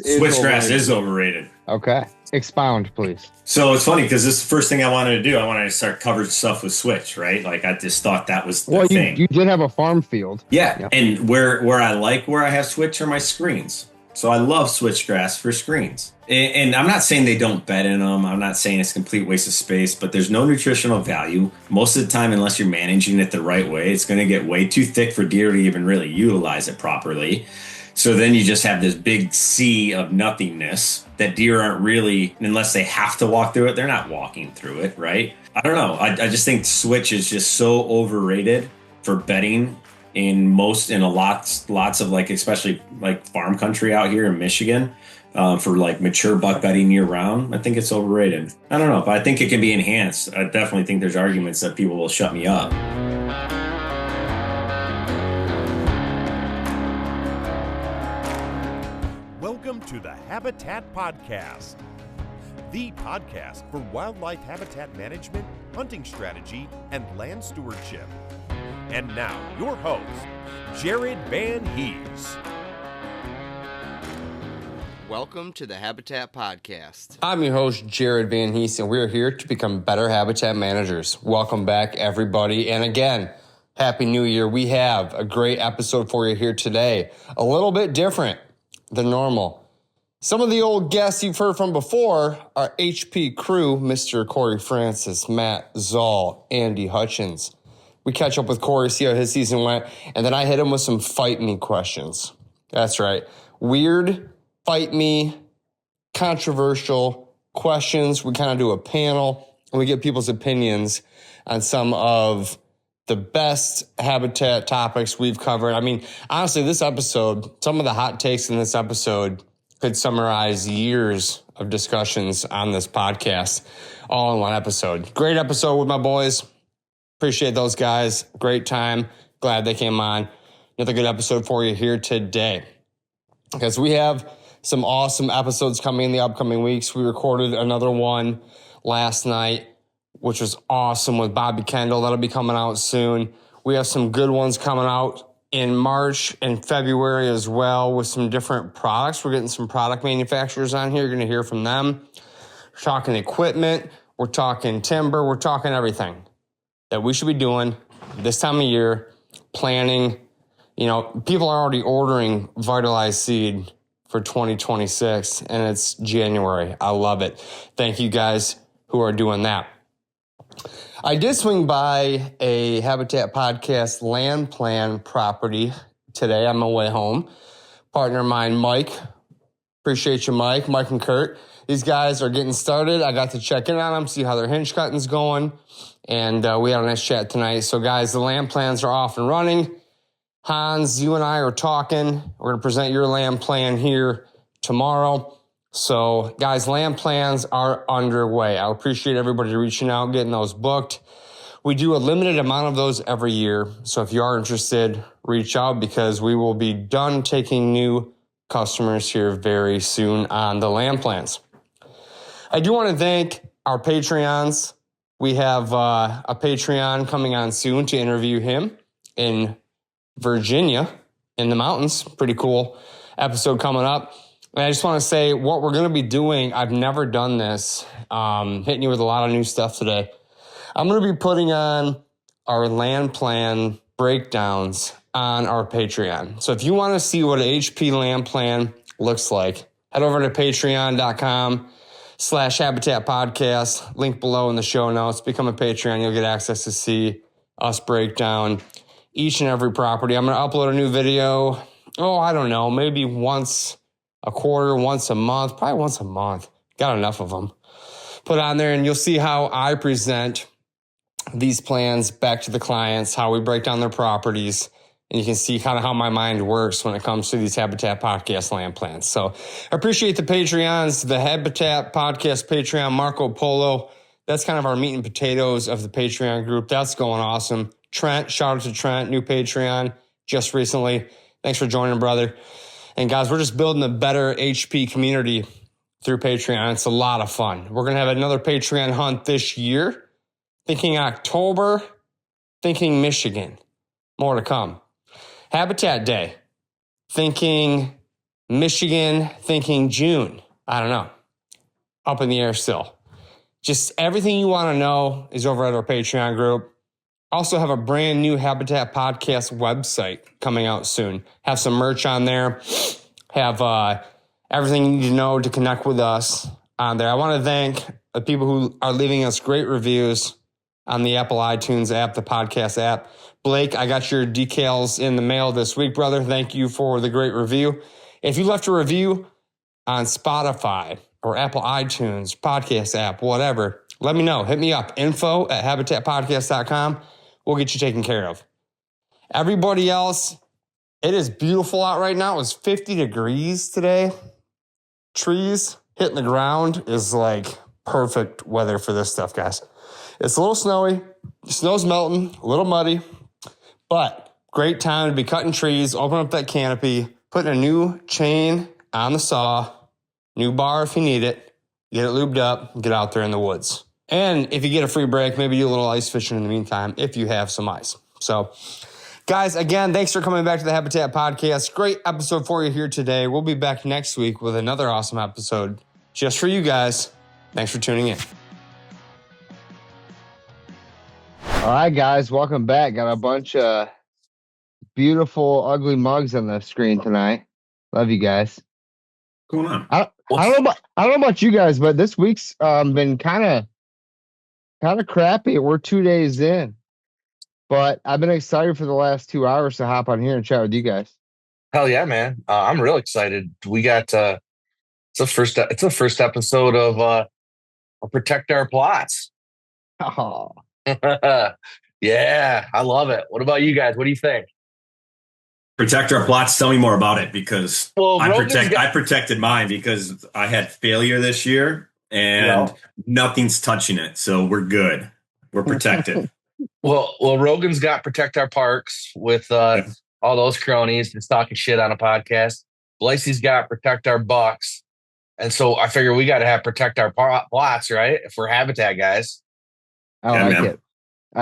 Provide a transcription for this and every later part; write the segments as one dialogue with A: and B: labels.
A: Switchgrass is overrated.
B: Okay. Expound, please.
A: So it's funny because this is the first thing I wanted to do. I wanted to start covering stuff with Switch, right? Like I just thought that was the thing.
B: You did have a farm field.
A: Yeah. Yep. And where I have Switch are my screens. So I love Switchgrass for screens. And I'm not saying they don't bet in them. I'm not saying it's a complete waste of space, but there's no nutritional value. Most of the time, unless you're managing it the right way, it's going to get way too thick for deer to even really utilize it properly. So then you just have this big sea of nothingness that deer aren't really, unless they have to walk through it, they're not walking through it, right? I don't know. I just think Switch is just so overrated for bedding in lots of like, especially like farm country out here in Michigan, for like mature buck bedding year round. I think it's overrated. I don't know, but I think it can be enhanced. I definitely think there's arguments that people will shut me up.
C: Welcome to the Habitat Podcast, the podcast for wildlife habitat management, hunting strategy, and land stewardship. And now, your host, Jared Van Hees.
D: Welcome to the Habitat Podcast.
B: I'm your host, Jared Van Hees, and we're here to become better habitat managers. Welcome back, everybody. And again, Happy New Year. We have a great episode for you here today. A little bit different than normal. Some of the old guests you've heard from before are HP crew, Mr. Corey Franceus, Matt Zahl, Andy Hutchens. We catch up with Corey, see how his season went, and then I hit him with some fight me questions. That's right. Weird, fight me, controversial questions. We kind of do a panel, and we get people's opinions on some of the best habitat topics we've covered. I mean, honestly, this episode, some of the hot takes in this episode could summarize years of discussions on this podcast all in one episode. Great episode with my boys. Appreciate those guys. Great time. Glad they came on. Another good episode for you here today. Because we have some awesome episodes coming in the upcoming weeks. We recorded another one last night, which was awesome with Bobby Kendall. That'll be coming out soon. We have some good ones coming out in March and February as well with some different products. We're getting some product manufacturers on here. You're going to hear from them. We're talking equipment. We're talking timber. We're talking everything that we should be doing this time of year, planning. You know, people are already ordering Vitalize Seed for 2026, and it's January. I love it. Thank you guys who are doing that. I did swing by a Habitat Podcast land plan property today on my way home. Partner of mine, Mike. Appreciate you, Mike and Kurt. These guys are getting started. I got to check in on them, see how their hinge cutting's going. And we had a nice chat tonight. So, guys, the land plans are off and running. Hans, you and I are talking. We're going to present your land plan here tomorrow. So, guys, land plans are underway. I appreciate everybody reaching out, getting those booked. We do a limited amount of those every year. So, if you are interested, reach out because we will be done taking new customers here very soon on the land plans. I do want to thank our Patreons. We have a Patreon coming on soon to interview him in Virginia in the mountains. Pretty cool episode coming up. And I just want to say what we're going to be doing. I've never done this. Hitting you with a lot of new stuff today. I'm going to be putting on our land plan breakdowns on our Patreon. So if you want to see what an HP land plan looks like, head over to patreon.com/Habitat Podcast. Link below in the show notes. Become a Patreon. You'll get access to see us break down each and every property. I'm going to upload a new video. I don't know, maybe once a quarter, once a month, probably once a month. Got enough of them. Put on there and you'll see how I present these plans back to the clients, how we break down their properties. And you can see kind of how my mind works when it comes to these Habitat Podcast land plans. So I appreciate the Patreons, the Habitat Podcast Patreon, Marco Polo. That's kind of our meat and potatoes of the Patreon group. That's going awesome. Trent, shout out to Trent, new Patreon just recently. Thanks for joining, brother. And guys, we're just building a better HP community through Patreon. It's a lot of fun. We're going to have another Patreon hunt this year. Thinking October, thinking Michigan. More to come. Habitat Day. Thinking Michigan thinking June. I don't know. Up in the air still. Just everything you want to know is over at our Patreon group. Also have a brand new Habitat Podcast website coming out soon. Have some merch on there. Have everything you need to know to connect with us on there. I want to thank the people who are leaving us great reviews on the Apple iTunes app, the podcast app. Blake, I got your decals in the mail this week, brother. Thank you for the great review. If you left a review on Spotify or Apple iTunes, podcast app, whatever, let me know. Hit me up. info@habitatpodcast.com. We'll get you taken care of. Everybody else, it is beautiful out right now. It was 50 degrees today. Trees hitting the ground is like perfect weather for this stuff, guys. It's a little snowy. Snow's melting, a little muddy, but great time to be cutting trees, open up that canopy, putting a new chain on the saw, new bar if you need it, get it lubed up, get out there in the woods. And if you get a free break, maybe do a little ice fishing in the meantime if you have some ice. So, guys, again, thanks for coming back to the Habitat Podcast. Great episode for you here today. We'll be back next week with another awesome episode just for you guys. Thanks for tuning in.
E: All right, guys, welcome back. Got a bunch of beautiful, ugly mugs on the screen tonight. Love you guys.
A: What's going on?
E: I don't know about you guys, but this week's been kind of crappy. We're 2 days in, but I've been excited for the last 2 hours to hop on here and chat with you guys.
F: Hell yeah, man! I'm real excited. We got it's the first episode of Protect Our Plots.
E: Oh,
F: Yeah, I love it. What about you guys? What do you think?
A: Protect our plots. Tell me more about it, because
F: Well,
A: I
F: Rogan's
A: protected mine because I had failure this year and nothing's touching it. So we're good. We're protected.
F: Well, Rogan's got Protect Our Parks with all those cronies and talking shit on a podcast. Blasey's got Protect Our Bucks. And so I figure we got to have Protect Our Plots, right? If we're habitat guys.
E: I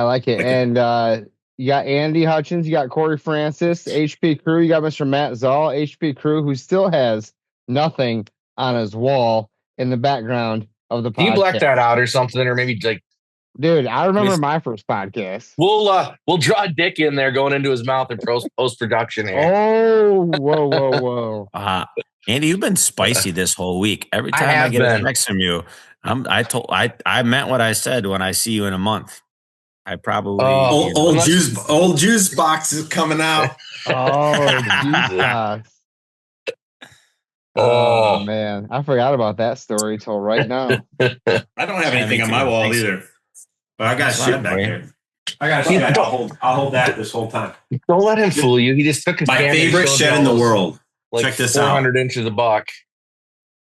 E: like it. And you got Andy Hutchens, you got Corey Franceus, HP Crew, you got Mr. Matt Zahl, HP Crew, who still has nothing on his wall in the background of the podcast.
F: Can you black that out or something? Or maybe like,
E: dude, I remember my first podcast.
F: we'll draw a dick in there going into his mouth in post production here.
E: Oh, whoa.
G: Andy, you've been spicy this whole week. Every time I get a text from you, I meant what I said when I see you in a month. I probably
A: old juice box is coming out.
E: Oh, Jesus. Oh man, I forgot about that story till right now.
A: I don't have anything on my wall either, but I got shit back there. I got shit. I'll hold that this whole time.
F: Don't let him fool you. He just took his
A: My favorite shed in the world.
F: Like
A: check this
F: 400
A: out.
F: inches a buck.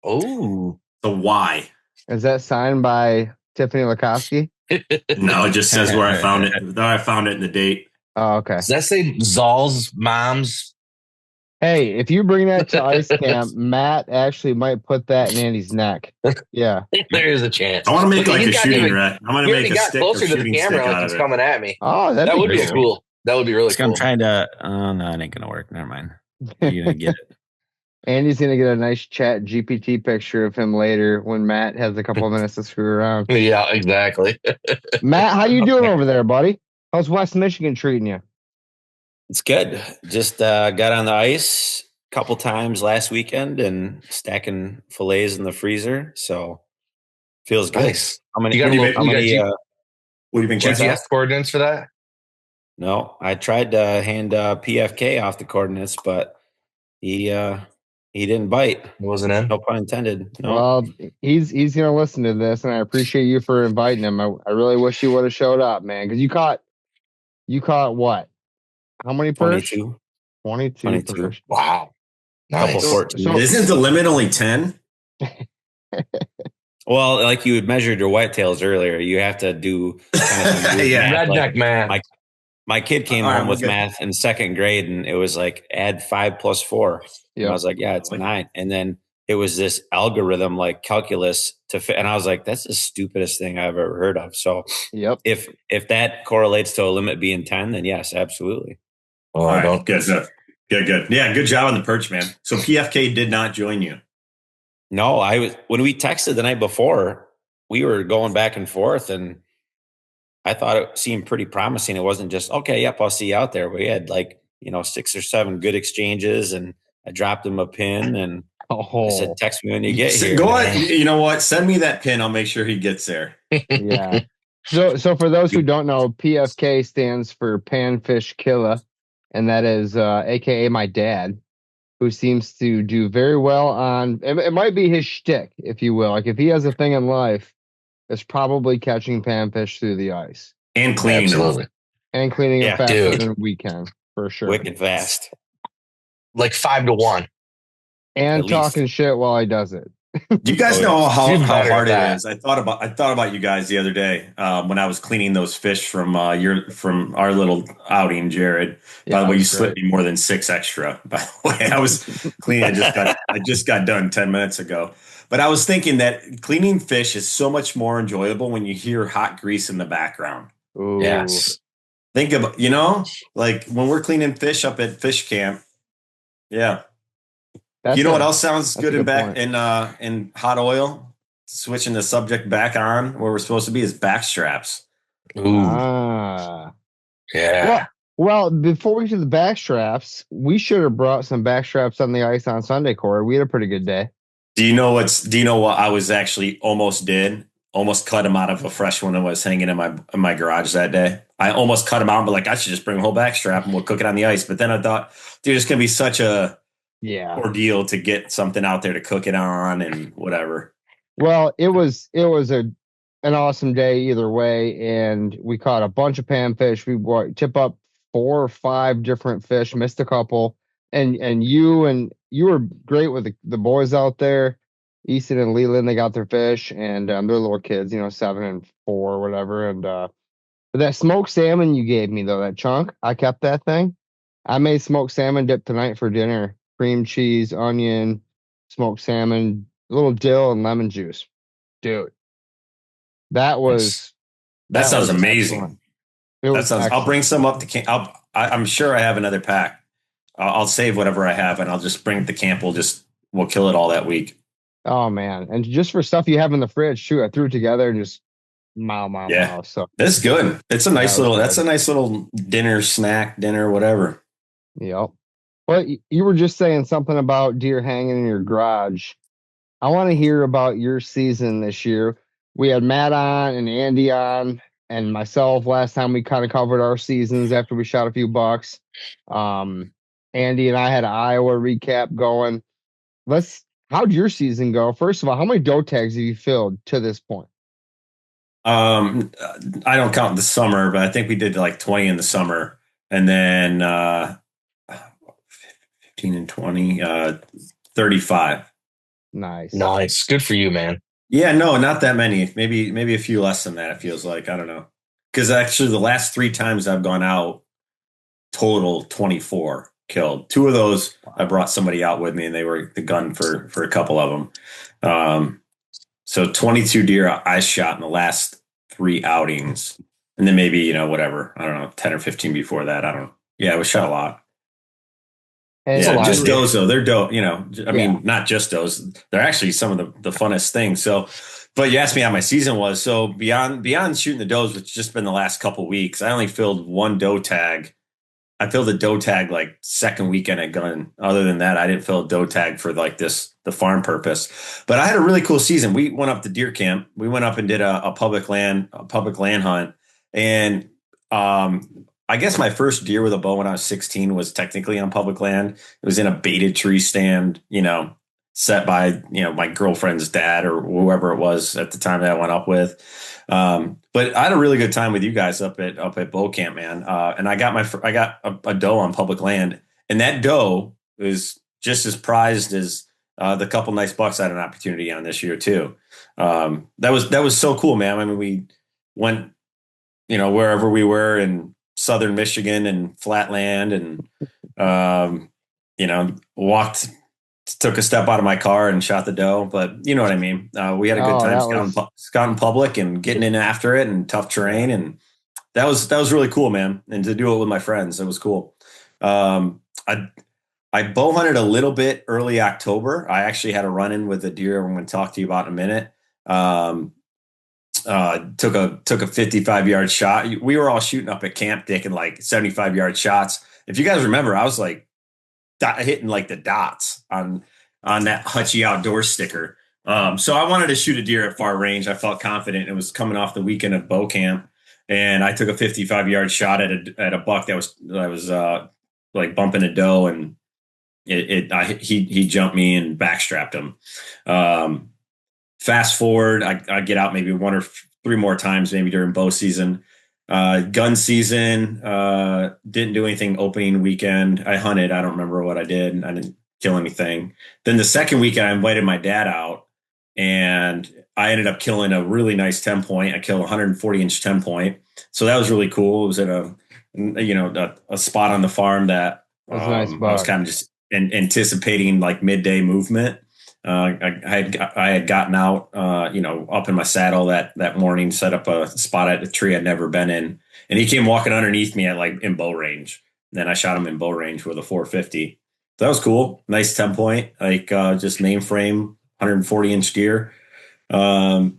F: Oh,
A: The Y.
E: Is that signed by Tiffany Lakowski?
A: No, it just says where I found it. I found it in the date.
E: Oh, okay.
F: Does that say Zahl's mom's?
E: Hey, if you bring that to ice camp, Matt actually might put that in Andy's neck. Yeah.
F: There is a chance.
A: I want to make
F: Okay,
A: like a
F: he's got
A: shooting
F: even-
A: rack. I'm going
F: He
A: to
F: already
A: make a
F: got
A: stick or
F: closer to the
A: shooting stick
F: camera like
A: out
F: he's
A: of it.
F: coming at me.
E: Oh,
F: That would be
E: great.
F: cool. That would be really cool.
G: I'm trying to. No, it ain't gonna work. Never mind. You're gonna get it.
E: Andy's gonna get a nice chat GPT picture of him later when Matt has a couple of minutes to screw around.
F: Yeah, exactly.
E: Matt, how you doing over there, buddy? How's West Michigan treating you?
G: It's good. Just got on the ice a couple times last weekend and stacking fillets in the freezer. So feels good.
F: Nice.
G: How many?
F: You got any-
G: how many?
A: What have you been catching?
F: GPS coordinates for that?
G: No, I tried to hand PFK off the coordinates, but he didn't bite.
F: It wasn't in.
G: No pun intended. No.
E: Well, he's gonna listen to this, and I appreciate you for inviting him. I really wish you would have showed up, man, because you caught what? How many perch?
G: 22.
E: 22 perch.
F: Wow.
G: Couple
F: Nice.
G: 14.
E: So-
A: Isn't the limit only 10?
G: Well, like you had measured your whitetails earlier, you have to do kind of some weird
A: Yeah.
G: math,
F: Redneck
G: like,
F: man.
G: my kid came
A: All right,
G: home with
A: we're good.
G: math in second grade, and it was like add 5 plus 4. And
E: Yeah.
G: I was like, yeah, it's 9. And then it was this algorithm like calculus to fit, and I was like, that's the stupidest thing I've ever heard of. So
E: Yep.
G: if that correlates to a limit being 10, then yes, absolutely.
F: Oh,
A: All
F: I
A: right,
F: don't.
A: good stuff. Good. Yeah, good job on the perch, man. So PFK did not join you.
G: No, when we texted the night before, we were going back and forth, and I thought it seemed pretty promising. It wasn't just, okay, yep, I'll see you out there. We had 6 or 7 good exchanges, and I dropped him a pin, and I said, text me when you get here.
A: Go on. You know what? Send me that pin. I'll make sure he gets there.
E: Yeah. So for those who don't know, PFK stands for Panfish Killer, and that is AKA my dad, who seems to do very well on, it might be his shtick, if you will. Like if he has a thing in life, it's probably catching panfish through the ice.
A: And cleaning them.
E: And cleaning them faster than we can, for sure.
G: Wicked fast.
F: Like 5 to 1.
E: And talking shit while he does it.
A: You guys know how hard it is. I thought about you guys the other day when I was cleaning those fish from our little outing, Jared. By the way, you slipped me more than 6 extra. By the way, I was cleaning. I just got done 10 minutes ago. But I was thinking that cleaning fish is so much more enjoyable when you hear hot grease in the background.
E: Ooh.
F: Yes.
A: Think about like when we're cleaning fish up at fish camp. Yeah. You know what else sounds good in hot oil? Switching the subject back on where we're supposed to be is back straps.
F: Ooh. Yeah.
E: Well, before we get to the back straps, we should have brought some back straps on the ice on Sunday, Corey. We had a pretty good day.
A: Do you know what I was actually almost cut them out of a fresh one that was hanging in my garage that day. I almost cut them out, but I should just bring a whole back strap and we'll cook it on the ice. But then I thought, dude, it's gonna be such a ordeal to get something out there to cook it on and whatever.
E: Well, it was an awesome day either way, and we caught a bunch of panfish. We tip up 4 or 5 different fish, missed a couple, and you were great with the boys out there, Easton and Leland. They got their fish, and they're little kids, 7 and 4 or whatever. And but that smoked salmon you gave me though, that chunk, I kept that thing. I made smoked salmon dip tonight for dinner. Cream cheese, onion, smoked salmon, a little dill, and lemon juice. Dude, that
A: sounds amazing. I'll bring some up to camp. I'm sure I have another pack. I'll save whatever I have, and I'll just bring it to camp. We'll kill it all that week.
E: Oh man! And just for stuff you have in the fridge, shoot, I threw it together and just mow. So
A: that's good. It's a nice little. That's a nice little dinner, whatever.
E: Yep. Well, you were just saying something about deer hanging in your garage. I want to hear about your season this year. We had Matt on and Andy on and myself last time. We kind of covered our seasons after we shot a few bucks. Andy and I had an Iowa recap going. How'd your season go? First of all, how many doe tags have you filled to this point?
A: I don't count the summer, but I think we did 20 in the summer, and then 15 and 20, 35.
F: Nice. Good for you, man.
A: Yeah, no, not that many. Maybe a few less than that. It feels like, I don't know. Because actually the last 3 times I've gone out, total 24 killed. 2 of those I brought somebody out with me, and they were the gun for a couple of them. So 22 deer I shot in the last 3 outings, and then maybe whatever, I don't know, 10 or 15 before that. I don't know. Yeah, we shot a lot. Just does though. They're dope. I mean, not just those. They're actually some of the funnest things. So, but you asked me how my season was. So beyond shooting the does, which has just been the last couple weeks, I only filled 1 doe tag. I filled a doe tag second weekend at gun. Other than that, I didn't fill a doe tag for the farm purpose. But I had a really cool season. We went up to deer camp. We went up and did a public land hunt, and I guess my first deer with a bow when I was 16 was technically on public land. It was in a baited tree stand, set by, my girlfriend's dad or whoever it was at the time that I went up with. But I had a really good time with you guys up at bow camp, man. And I got a doe on public land, and that doe is just as prized as the couple nice bucks I had an opportunity on this year too. That was so cool, man. I mean, we went, wherever we were in Southern Michigan and flatland, and took a step out of my car and shot the doe. But you know what I mean. We had a good time scouting public and getting in after it, and tough terrain, and that was really cool, man. And to do it with my friends, it was cool. I bow hunted a little bit early October. I actually had a run in with a deer I'm going to talk to you about in a minute. Took a 55-yard shot. We were all shooting up at camp taking like 75-yard shots. If you guys remember, I was like hitting like the dots on that Hutchie Outdoor sticker. So I wanted to shoot a deer at far range. I felt confident. It was coming off the weekend of bow camp, and I took a 55-yard shot at a buck that was like bumping a doe, and he jumped me and backstrapped him. Fast forward, I get out maybe one or three more times, maybe during bow season. Gun season, didn't do anything opening weekend. I hunted. I don't remember what I did. I didn't kill anything. Then the second weekend, I invited my dad out, and I ended up killing a really nice 10 point. I killed a 140-inch 10 point. So that was really cool. It was at a spot on the farm that
E: nice
A: I was kind of just anticipating like midday movement. I had gotten out, up in my saddle that morning, set up a spot at a tree I'd never been in, and he came walking underneath me in bow range. Then I shot him in bow range with a 450. So that was cool. Nice 10 point, just mainframe 140-inch deer. And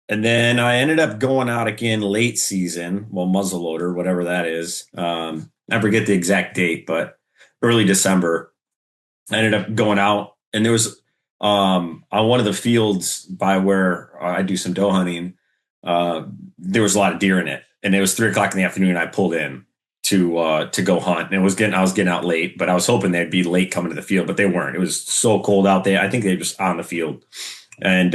A: then I ended up going out again late season, muzzleloader, whatever that is. I forget the exact date, but early December, I ended up going out, and there was on one of the fields by where I do some doe hunting, there was a lot of deer in it, and it was 3:00 in the afternoon. I pulled in to go hunt, and I was getting out late, but I was hoping they'd be late coming to the field, but they weren't. It was so cold out there. I think they were just on the field, and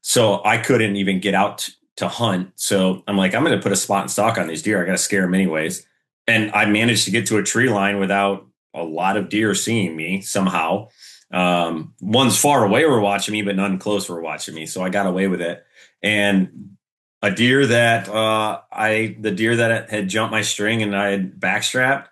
A: so I couldn't even get out to hunt. So I'm like, I'm going to put a spot and stalk on these deer. I got to scare them anyways, and I managed to get to a tree line without a lot of deer seeing me somehow. Ones far away were watching me, but none close were watching me. So I got away with it. And a deer that the deer that had jumped my string and I had backstrapped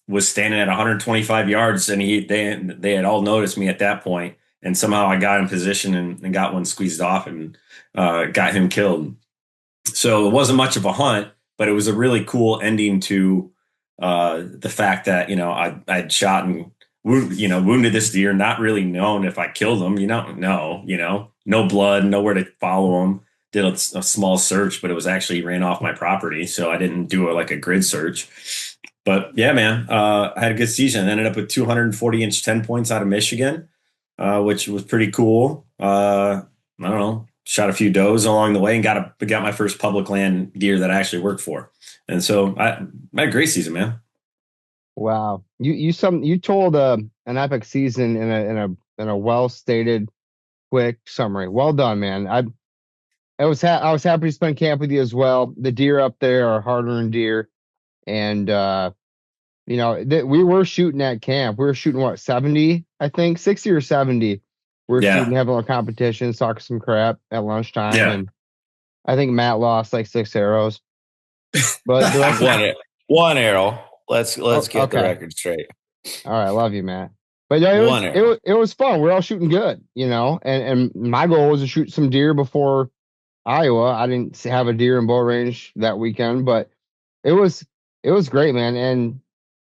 A: was standing at 125 yards, and they had all noticed me at that point. And somehow I got in position and got one squeezed off and got him killed. So it wasn't much of a hunt, but it was a really cool ending to the fact that I'd shot and wounded this deer, not really known if I killed him. No blood, nowhere to follow him. Did a small search, but it was actually ran off my property, so I didn't do a grid search. But yeah, man, I had a good season. Ended up with 240-inch 10 points out of Michigan, which was pretty cool. I don't know, shot a few does along the way and got my first public land deer that I actually worked for. And so I had a great season, man.
E: Wow, you told an epic season in a well stated, quick summary. Well done, man. I was happy to spend camp with you as well. The deer up there are hard-earned deer, and we were shooting at camp. We were shooting what, 70, I think, 60 or 70. We were shooting, having a competition, talking some crap at lunchtime, and I think Matt lost like 6 arrows. But the rest
G: one arrow. Let's get the record straight.
E: All right, love you, Matt. But yeah, it was fun. We're all shooting good, and my goal was to shoot some deer before Iowa. I didn't have a deer in bow range that weekend, but it was great, man. And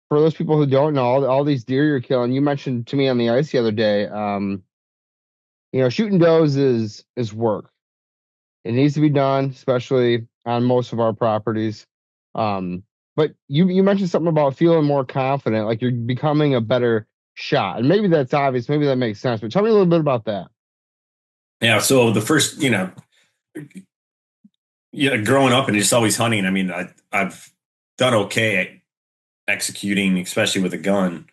E: for those people who don't know, all these deer you're killing, you mentioned to me on the ice the other day, shooting does is work. It needs to be done, especially on most of our properties. But you mentioned something about feeling more confident, like you're becoming a better shot. And maybe that's obvious, maybe that makes sense, but tell me a little bit about that.
A: Yeah, so the first, growing up and just always hunting, I mean, I've done okay at executing, especially with a gun.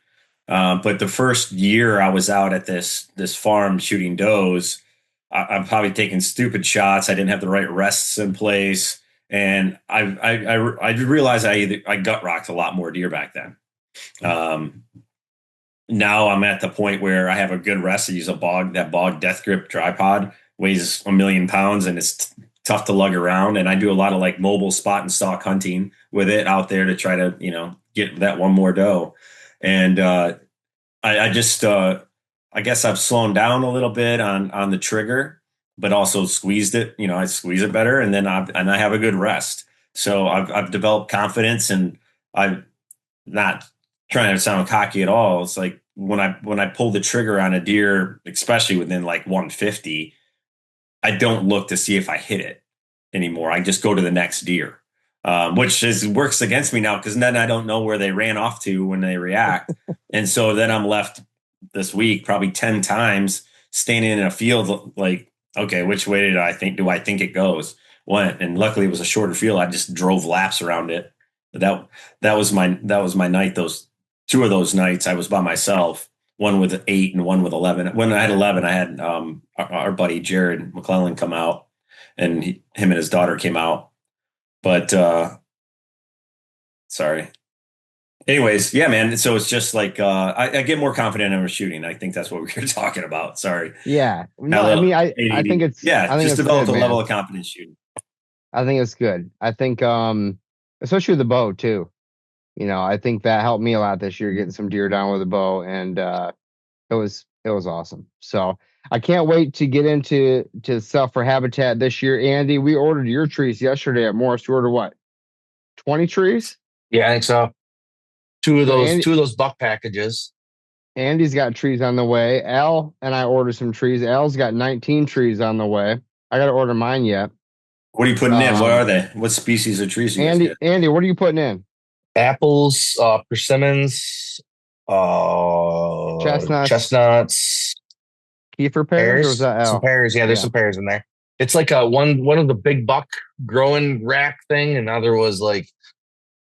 A: But the first year I was out at this farm shooting does, I'm probably taking stupid shots. I didn't have the right rests in place. And I realized I gut rocked a lot more deer back then. Now I'm at the point where I have a good rest. I use that bog death grip tripod, weighs 1,000,000 pounds, and it's tough to lug around. And I do a lot of mobile spot and stalk hunting with it out there to try to, get that one more doe. And I guess I've slowed down a little bit on the trigger, but also squeezed it. I squeeze it better, and then I have a good rest. So I've developed confidence, and I'm not trying to sound cocky at all. It's like when I pull the trigger on a deer, especially within like 150, I don't look to see if I hit it anymore. I just go to the next deer, which works against me now because then I don't know where they ran off to when they react. And so then I'm left this week probably 10 times standing in a field like, okay, which way do I think it goes? Went, and luckily it was a shorter field. I just drove laps around it. But that was my night. Those two of those nights I was by myself, one with 8 and one with 11. When I had 11, I had our buddy Jared McClellan come out, and him and his daughter came out. But sorry. Anyways, yeah, man. So it's just like I get more confident in shooting. I think that's what we were talking about. Sorry.
E: Yeah. No, I mean, I think it's
A: just develop a level of confidence shooting.
E: I think it's good. I think especially with the bow too. I think that helped me a lot this year, getting some deer down with a bow, and it was awesome. So I can't wait to get into stuff for Habitat this year. Andy, we ordered your trees yesterday at Morris. You ordered what? 20 trees?
F: Yeah, I think so. Two of those buck packages.
E: Andy's got trees on the way. Al and I ordered some trees. Al's got 19 trees on the way. I got to order mine yet.
A: What are you putting in? What are they? What species of trees?
E: Andy, what are you putting in?
F: Apples, persimmons, chestnuts,
E: Kiefer pears, or is that Al?
F: Some pears. Yeah, there's some pears in there. It's like one of the big buck growing rack thing, and other was like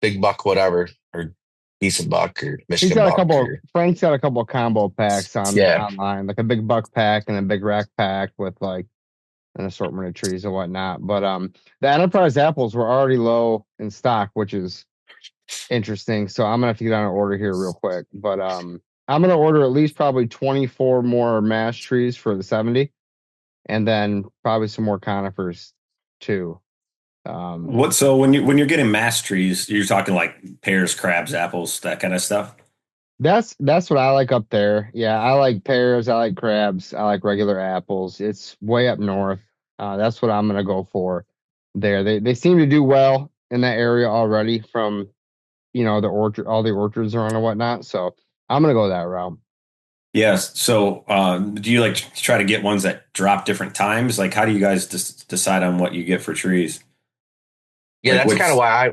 F: big buck whatever, or decent buck, or Michigan buck.
E: Frank's got a couple of combo packs online, like a big buck pack and a big rack pack with like an assortment of trees and whatnot. But the Enterprise apples were already low in stock, which is interesting. So I'm gonna have to get on an order here real quick. But I'm gonna order at least probably 24 more mash trees for the 70, and then probably some more conifers too.
A: So when you're getting mass trees, you're talking like pears, crabs, apples, that kind of stuff?
E: That's what I like up there. Yeah, I like pears, I like crabs, I like regular apples. It's way up north. That's what I'm gonna go for there. They seem to do well in that area already from the orchard, all the orchards around and whatnot. So I'm gonna go that route.
A: Yes. So do you like try to get ones that drop different times? Like how do you guys decide on what you get for trees?
F: Yeah, that's kind of why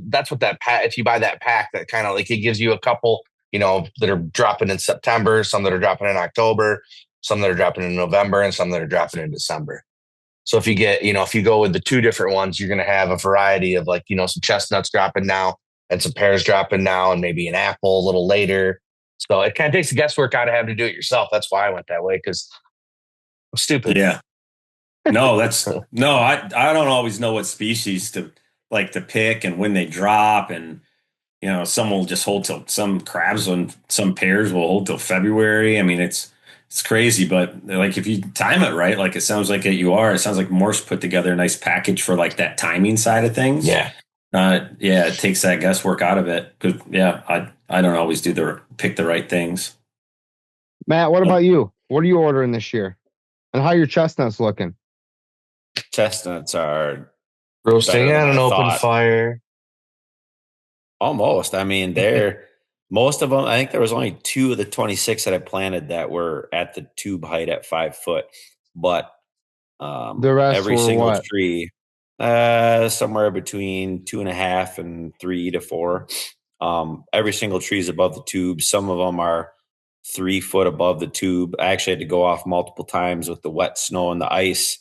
F: that's what that pack, if you buy that pack, that kind of like it gives you a couple, that are dropping in September, some that are dropping in October, some that are dropping in November, and some that are dropping in December. So if you get, if you go with the two different ones, you're going to have a variety of like, some chestnuts dropping now and some pears dropping now and maybe an apple a little later. So it kind of takes the guesswork out of having to do it yourself. That's why I went that way, because I'm stupid.
A: Yeah. No, I don't always know what species to pick and when they drop, and some will just hold till some crabs and some pears will hold till February. I mean, it's crazy, but like if you time it right, like it sounds like it sounds like Morse put together a nice package for like that timing side of things.
F: Yeah.
A: It takes that guesswork out of it. Cause I don't always pick the right things.
E: Matt, what about you? What are you ordering this year? And how are your chestnuts looking?
G: Chestnuts are
F: roasting on an open fire.
G: Almost. I mean, most of them, I think there was only 2 of the 26 that I planted that were at the tube height at 5 foot. But
E: the rest
G: every
E: were
G: single
E: what?
G: tree, somewhere between 2.5 and 3 to 4. Every single tree is above the tube. Some of them are 3 foot above the tube. I actually had to go off multiple times with the wet snow and the ice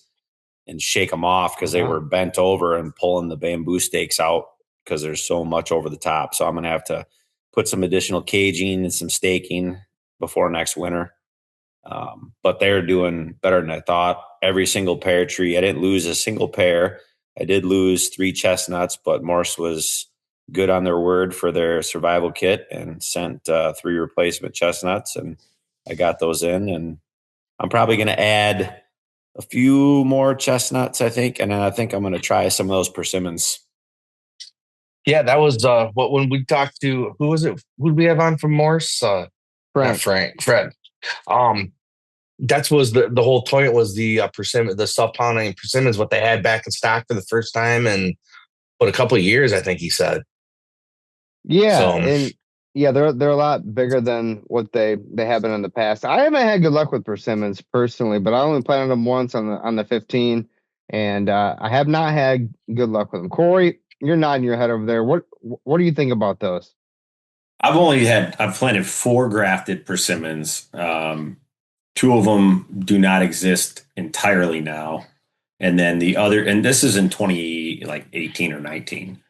G: and shake them off because they were bent over and pulling the bamboo stakes out because there's so much over the top. So I'm going to have to put some additional caging and some staking before next winter. But they're doing better than I thought. Every single pear tree, I didn't lose a single pear. I did lose 3 chestnuts, but Morse was good on their word for their survival kit and sent 3 replacement chestnuts, and I got those in. And I'm probably going to add a few more chestnuts, I think, and then I think I'm going to try some of those persimmons.
F: Yeah, that was when we talked to, who was it? Who did we have on from Morse? Fred. That was the whole point, was the persimmon, the self-pollinating persimmons, what they had back in stock for the first time in a couple of years, I think he said.
E: Yeah, and Yeah, they're a lot bigger than what they have been in the past. I haven't had good luck with persimmons personally, but I only planted them once on the 15, and I have not had good luck with them. Corey, you're nodding your head over there. What do you think about those?
A: I've planted 4 grafted persimmons. 2 of them do not exist entirely now, and then the other, and this is in 18 or 19,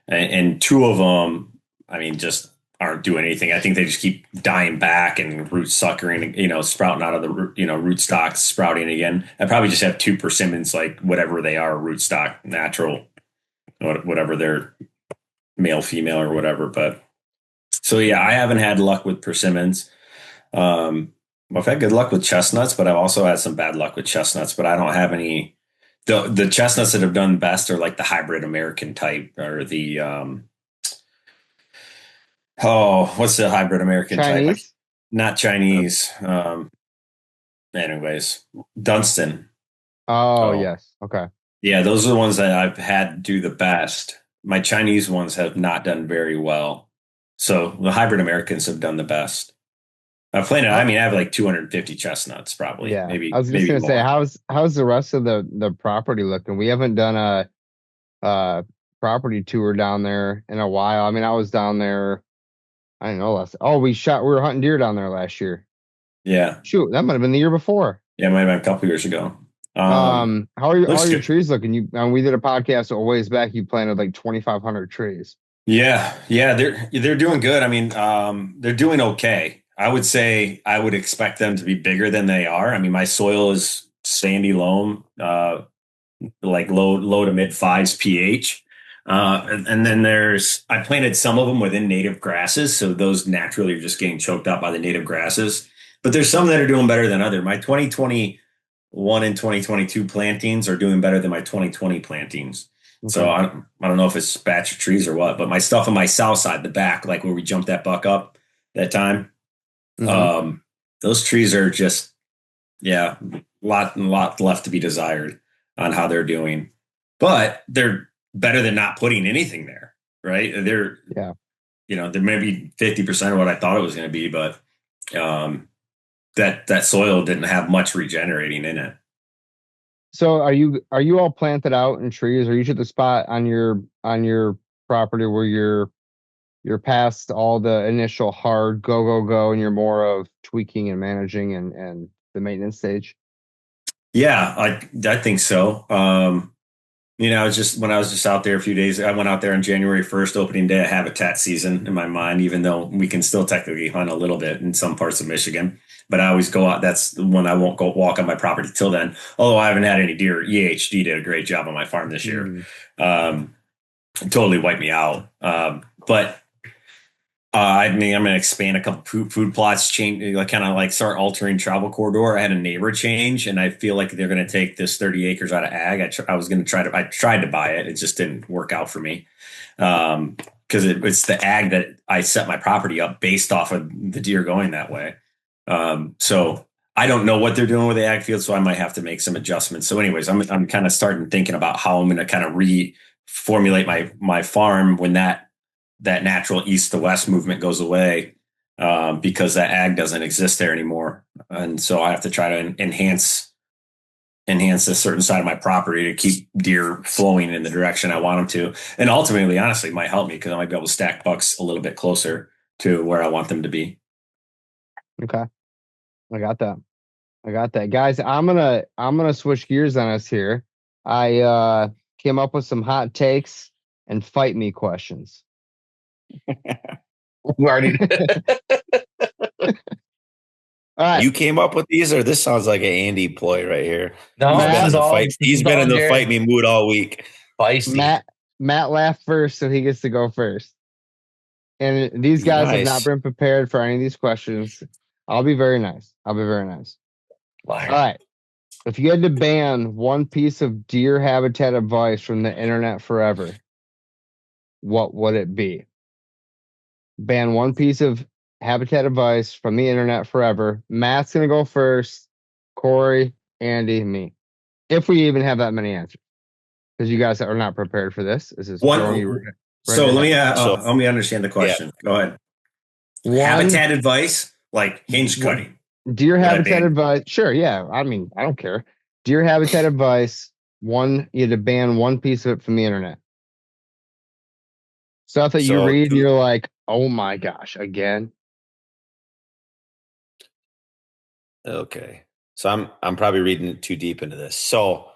A: and 2 of them, I mean, just aren't doing anything. I think they just keep dying back and root suckering, sprouting out of the root stocks, sprouting again. I probably just have 2 persimmons, like whatever they are, rootstock, natural, whatever they're, male, female, or whatever. But so yeah, I haven't had luck with persimmons. I've had good luck with chestnuts, but I've also had some bad luck with chestnuts. But I don't have any. The chestnuts that have done best are like the hybrid American type, or the what's the hybrid American
E: Chinese?
A: type? Not Chinese. Anyways, Dunstan.
E: Oh, yes. Okay.
A: Yeah, those are the ones that I've had do the best. My Chinese ones have not done very well. So the hybrid Americans have done the best. I've planted. I mean, I have like 250 chestnuts, probably.
E: Yeah.
A: Maybe.
E: I was just
A: maybe
E: gonna say,
A: more.
E: how's the rest of the property looking? We haven't done a property tour down there in a while. I mean, I was down there. I don't know. We were hunting deer down there last year.
A: Yeah.
E: Shoot, that might have been the year before.
A: Yeah, it might have been a couple years ago.
E: How are your
A: Good.
E: trees looking? We did a podcast a ways back. You planted like 2,500 trees.
A: Yeah, they're doing good. I mean, they're doing okay. I would say I would expect them to be bigger than they are. I mean, my soil is sandy loam, like low to mid 5s pH. And then I planted some of them within native grasses, so those naturally are just getting choked out by the native grasses. But there's some that are doing better than other. My 2021 and 2022 plantings are doing better than my 2020 plantings.
E: Okay.
A: So I don't know if it's batch of trees or what, but my stuff on my south side, the back, like where we jumped that buck up that time, those trees are just, yeah, lot left to be desired on how they're doing, but they're better than not putting anything there, right? They're maybe 50% of what I thought it was going to be, but that soil didn't have much regenerating in it.
E: So are you all planted out in trees? Are you to the spot on your property where you're past all the initial hard go, and you're more of tweaking and managing and the maintenance stage?
A: Yeah, I think so. When I was just out there a few days, I went out there on January 1st, opening day of habitat season in my mind, even though we can still technically hunt a little bit in some parts of Michigan. But I always go out. That's the one I won't go walk on my property till then. Although I haven't had any deer. EHD did a great job on my farm this year. Totally wiped me out. But I mean, I'm going to expand a couple food plots, change, kind of like start altering travel corridor. I had a neighbor change, and I feel like they're going to take this 30 acres out of ag. I tried to buy it. It just didn't work out for me. Because it's the ag that I set my property up based off of the deer going that way. So I don't know what they're doing with the ag field, so I might have to make some adjustments. So anyways, I'm kind of starting thinking about how I'm going to kind of reformulate my farm when that natural east to west movement goes away, because that ag doesn't exist there anymore. And so I have to try to enhance a certain side of my property to keep deer flowing in the direction I want them to. And ultimately, honestly, it might help me because I might be able to stack bucks a little bit closer to where I want them to be.
E: Okay. I got that. Guys, I'm gonna switch gears on us here. I came up with some hot takes and fight me questions.
F: Already.
E: All right.
G: You came up with these, or this sounds like an Andy ploy right here?
F: No,
G: He's been in the fight me mood all week.
F: Feisty.
E: Matt laughed first, so he gets to go first. And these guys have not been prepared for any of these questions. I'll be very nice. All right. If you had to ban one piece of deer habitat advice from the internet forever, what would it be? Ban one piece of habitat advice from the internet forever. Matt's going to go first. Corey, Andy, me. If we even have that many answers. Because you guys are not prepared for this. This is throwing you
A: So let me understand the question. Yeah. Go ahead. Habitat advice, like hinge cutting.
E: Deer habitat advice. Sure, yeah. I mean, I don't care. Deer habitat advice. You had to ban one piece of it from the internet. Stuff that you read, and you're like, oh my gosh, again.
G: Okay. So I'm probably reading too deep into this. So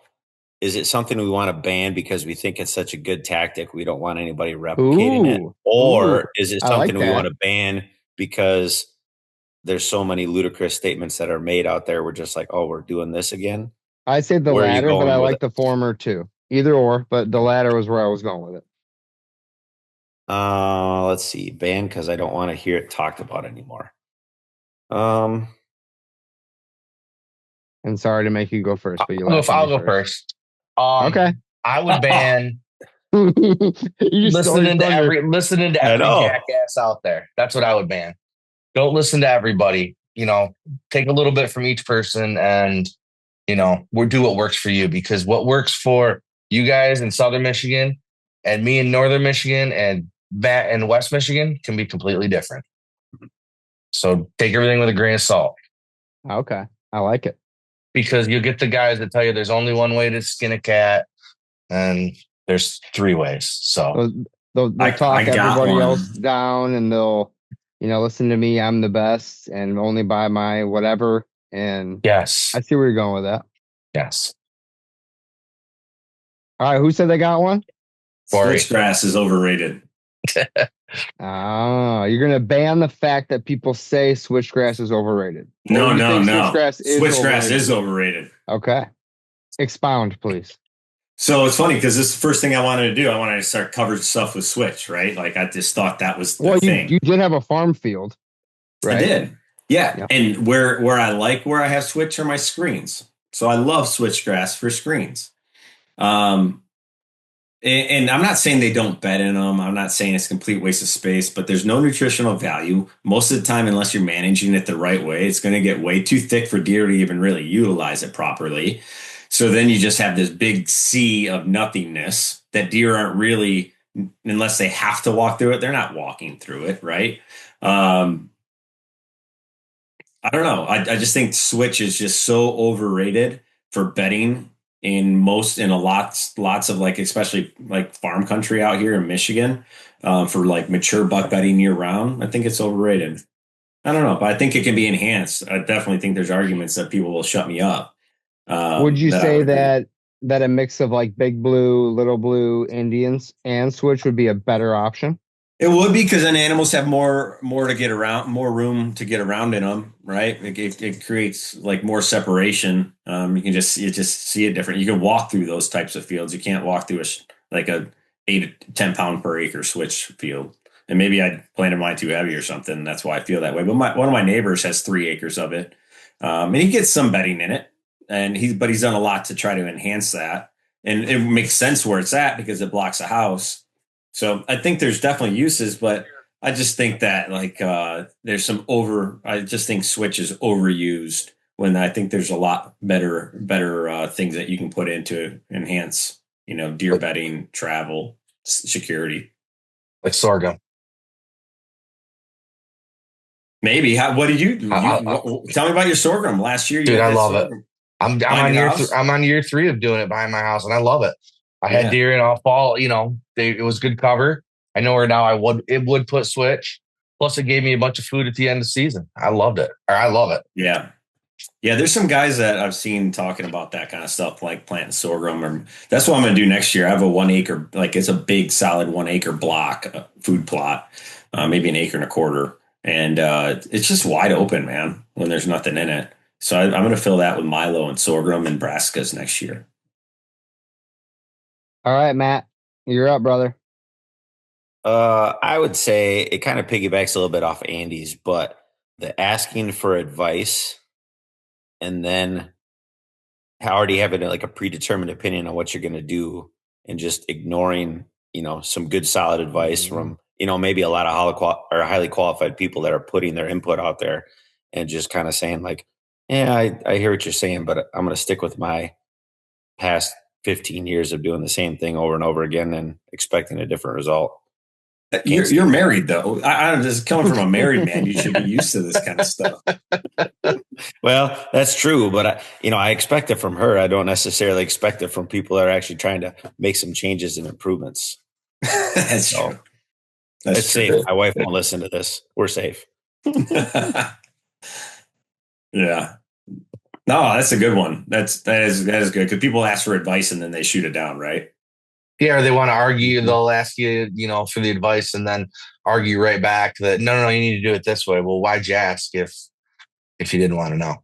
G: is it something we want to ban because we think it's such a good tactic we don't want anybody replicating it? Or is it something we want to ban because there's so many ludicrous statements that are made out there? We're just like, oh, we're doing this again.
E: I say the latter, but I like the former too. Either or, but the latter was where I was going with it.
G: Let's see. Ban because I don't want to hear it talked about anymore.
E: And sorry to make you go first, but
F: I'll go first.
E: Okay.
F: I would ban listening to every jackass out there. That's what I would ban. Don't listen to everybody. Take a little bit from each person and, we'll do what works for you, because what works for you guys in Southern Michigan and me in Northern Michigan and Matt in West Michigan can be completely different. So take everything with a grain of salt.
E: Okay. I like it.
F: Because you'll get the guys that tell you there's only one way to skin a cat and there's 3 ways. So
E: they'll talk everybody else down, and they'll, listen to me. I'm the best and only buy my whatever. And
F: yes,
E: I see where you're going with that.
F: Yes.
E: All right. Who said they got one?
A: Switchgrass is overrated.
E: You're going to ban the fact that people say switchgrass is overrated.
A: No. Switchgrass is overrated.
E: Okay. Expound, please.
A: So it's funny because this is the first thing I wanted to do. I wanted to start covering stuff with Switch, right? Like I just thought that was the thing.
E: You did have a farm field, right?
A: I did. Yeah. And where I have Switch are my screens. So I love Switchgrass for screens. And I'm not saying they don't bet in them. I'm not saying it's a complete waste of space, but there's no nutritional value. Most of the time, unless you're managing it the right way, it's going to get way too thick for deer to even really utilize it properly. So then you just have this big sea of nothingness that deer aren't really, unless they have to walk through it, they're not walking through it, right? I don't know. I just think Switch is just so overrated for bedding in lots of like, especially like farm country out here in Michigan, for like mature buck bedding year round. I think it's overrated. I don't know, but I think it can be enhanced. I definitely think there's arguments that people will shut me up.
E: Would you say that a mix of like Big Blue, Little Blue, Indians, and Switch would be a better option?
A: It would be, because then animals have more to get around, more room to get around in them, right? It creates like more separation. You just see it different. You can walk through those types of fields. You can't walk through a 8 to 10 pound per acre Switch field. And maybe I planted mine too heavy or something. That's why I feel that way. But one of my neighbors has 3 acres of it, and he gets some bedding in it. But he's done a lot to try to enhance that, and it makes sense where it's at because it blocks a house. So I think there's definitely uses, but I just think that there's some I just think Switch is overused, when I think there's a lot better things that you can put into enhance, deer bedding, travel, security.
F: Like sorghum.
A: Maybe. What did you tell me about your sorghum last year?
F: Dude, I love it. I'm on year 3 of doing it behind my house, and I love it. I had deer in all fall. It was good cover. I know where now it would put Switch. Plus, it gave me a bunch of food at the end of the season. I loved it. I love it.
A: Yeah. Yeah, there's some guys that I've seen talking about that kind of stuff, like planting sorghum. That's what I'm going to do next year. I have a 1 acre, it's a big, solid 1 acre block, food plot, maybe 1.25 acres. And it's just wide open, man, when there's nothing in it. So I'm going to fill that with milo and sorghum and brassicas next year.
E: All right, Matt, you're up, brother.
G: I would say it kind of piggybacks a little bit off Andy's, but the asking for advice and then already having like a predetermined opinion on what you're going to do, and just ignoring, some good solid advice from, maybe a lot of highly qualified people that are putting their input out there, and just kind of saying like, yeah, I hear what you're saying, but I'm going to stick with my past 15 years of doing the same thing over and over again and expecting a different result.
A: You're married though. I'm just coming from a married man. You should be used to this kind of stuff.
G: Well, that's true, but I expect it from her. I don't necessarily expect it from people that are actually trying to make some changes and improvements.
A: That's true.
G: It's safe. My wife won't listen to this. We're safe.
A: Yeah. No, that's a good one. That is good because people ask for advice and then they shoot it down, right?
F: Yeah, or they want to argue. They'll ask you, for the advice, and then argue right back that no, you need to do it this way. Well, why'd you ask if you didn't want to know?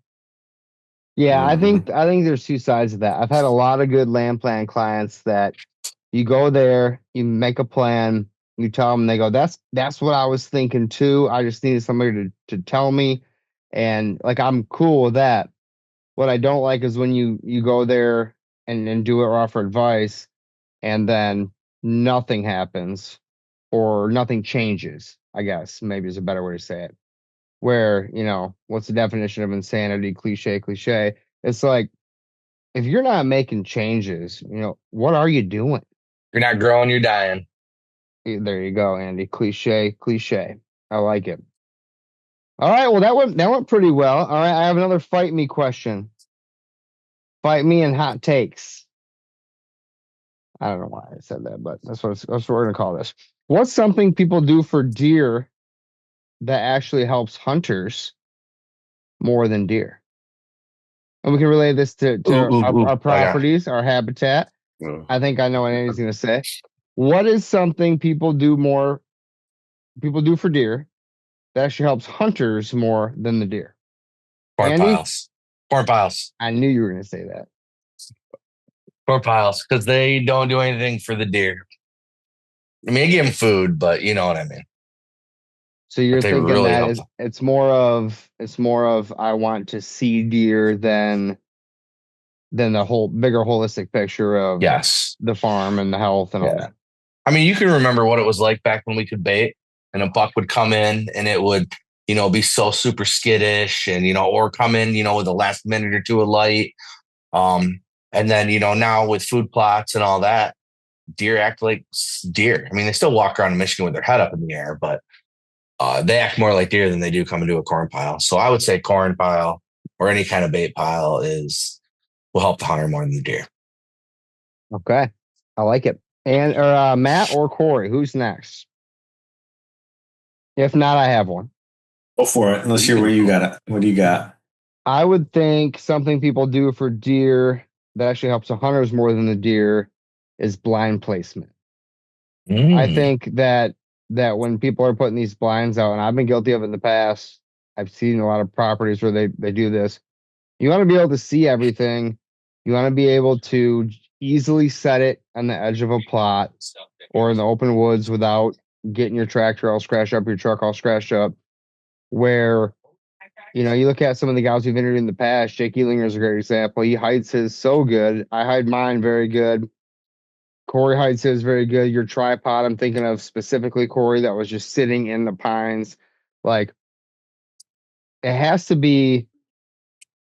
E: Yeah, I think there's two sides of that. I've had a lot of good land plan clients that you go there, you make a plan, you tell them, they go, that's what I was thinking too. I just needed somebody to tell me, and like I'm cool with that. What I don't like is when you go there and do it or offer advice, and then nothing happens or nothing changes, I guess maybe is a better way to say it. Where, what's the definition of insanity? Cliche. It's like, if you're not making changes, what are you doing?
F: You're not growing, you're dying.
E: There you go, Andy. Cliche. I like it. All right. Well, that went pretty well. All right. I have another fight me question. Fight me in hot takes. I don't know why I said that, but that's what we're going to call this. What's something people do for deer that actually helps hunters more than deer? And we can relate this to our properties, our habitat. I think I know what Andy's going to say. What is something people do for deer that actually helps hunters more than the deer?
F: Corn
E: Andy?
F: piles.
E: I knew you were going to say that.
F: Corn piles, because they don't do anything for the deer. I mean, they give them food, but you know what I mean.
E: So you're thinking really that it's more of I want to see deer than the whole bigger holistic picture of the farm and the health and all that.
F: I mean, you can remember what it was like back when we could bait and a buck would come in and it would, be so super skittish and, or come in, with the last minute or two of light. And then, now with food plots and all that, deer act like deer. I mean, they still walk around in Michigan with their head up in the air, but they act more like deer than they do come into a corn pile. So I would say corn pile or any kind of bait pile will help the hunter more than the deer.
E: Okay. I like it. And Matt or Corey, who's next? If not, I have one.
A: Go for it. Let's hear what you got. What do you got?
E: I would think something people do for deer that actually helps the hunters more than the deer is blind placement. I think that when people are putting these blinds out, and I've been guilty of it in the past, I've seen a lot of properties where they do this. You want to be able to see everything. You want to be able to easily set it on the edge of a plot or in the open woods without getting your tractor all scratched up, your truck all scratched up. Where, you look at some of the guys we've interviewed in the past. Jake Ealinger is a great example. He hides his so good. I hide mine very good. Corey hides his very good. Your tripod, I'm thinking of specifically, Corey, that was just sitting in the pines. Like, it has to be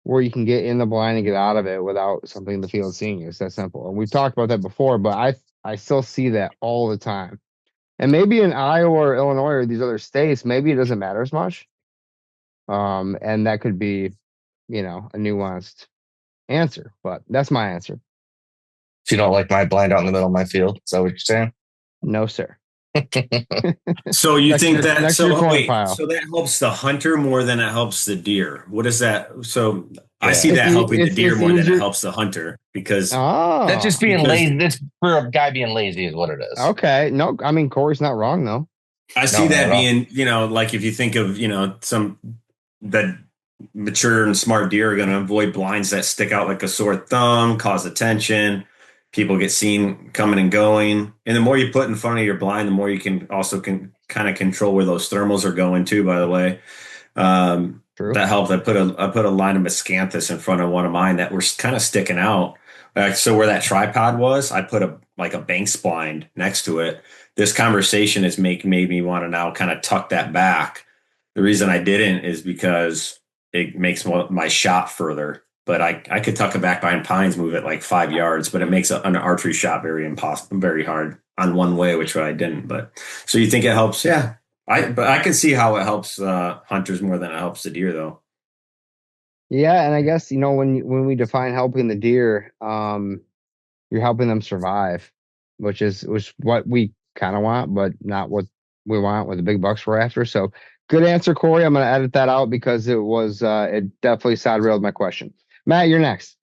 E: where you can get in the blind and get out of it without something in the field seeing you. It's that simple. And we've talked about that before, but I still see that all the time. And maybe in Iowa or Illinois or these other states, maybe it doesn't matter as much. And that could be, a nuanced answer, but that's my answer.
F: So you don't like my blind out in the middle of my field? Is that what you're saying?
E: No, sir.
A: So you think that so that helps the hunter more than it helps the deer? What is that? So I see that helping the deer more than it helps the hunter because
F: that's just being lazy. That's for a guy being lazy is what it is.
E: Okay. No, I mean, Corey's not wrong though.
A: I see that being, like if you think of, the mature and smart deer are going to avoid blinds that stick out like a sore thumb, cause attention. People get seen coming and going. And the more you put in front of your blind, the more you can kind of control where those thermals are going too, by the way.
E: True.
A: That helped. I put a line of miscanthus in front of one of mine that were kind of sticking out. So where that tripod was, I put a Banks blind next to it. This conversation has made me want to now kind of tuck that back. The reason I didn't is because it makes my shot further but I could tuck it back behind pines, move it like 5 yards, but it makes an archery shot very hard on one way, which I didn't. But so you think it helps? Yeah. But I can see how it helps hunters more than it helps the deer, though.
E: Yeah, and I guess when we define helping the deer, you're helping them survive, which is what we kind of want, but not what we want with the big bucks we're after. So good answer, Corey. I'm going to edit that out because it definitely side railed my question. Matt, you're next.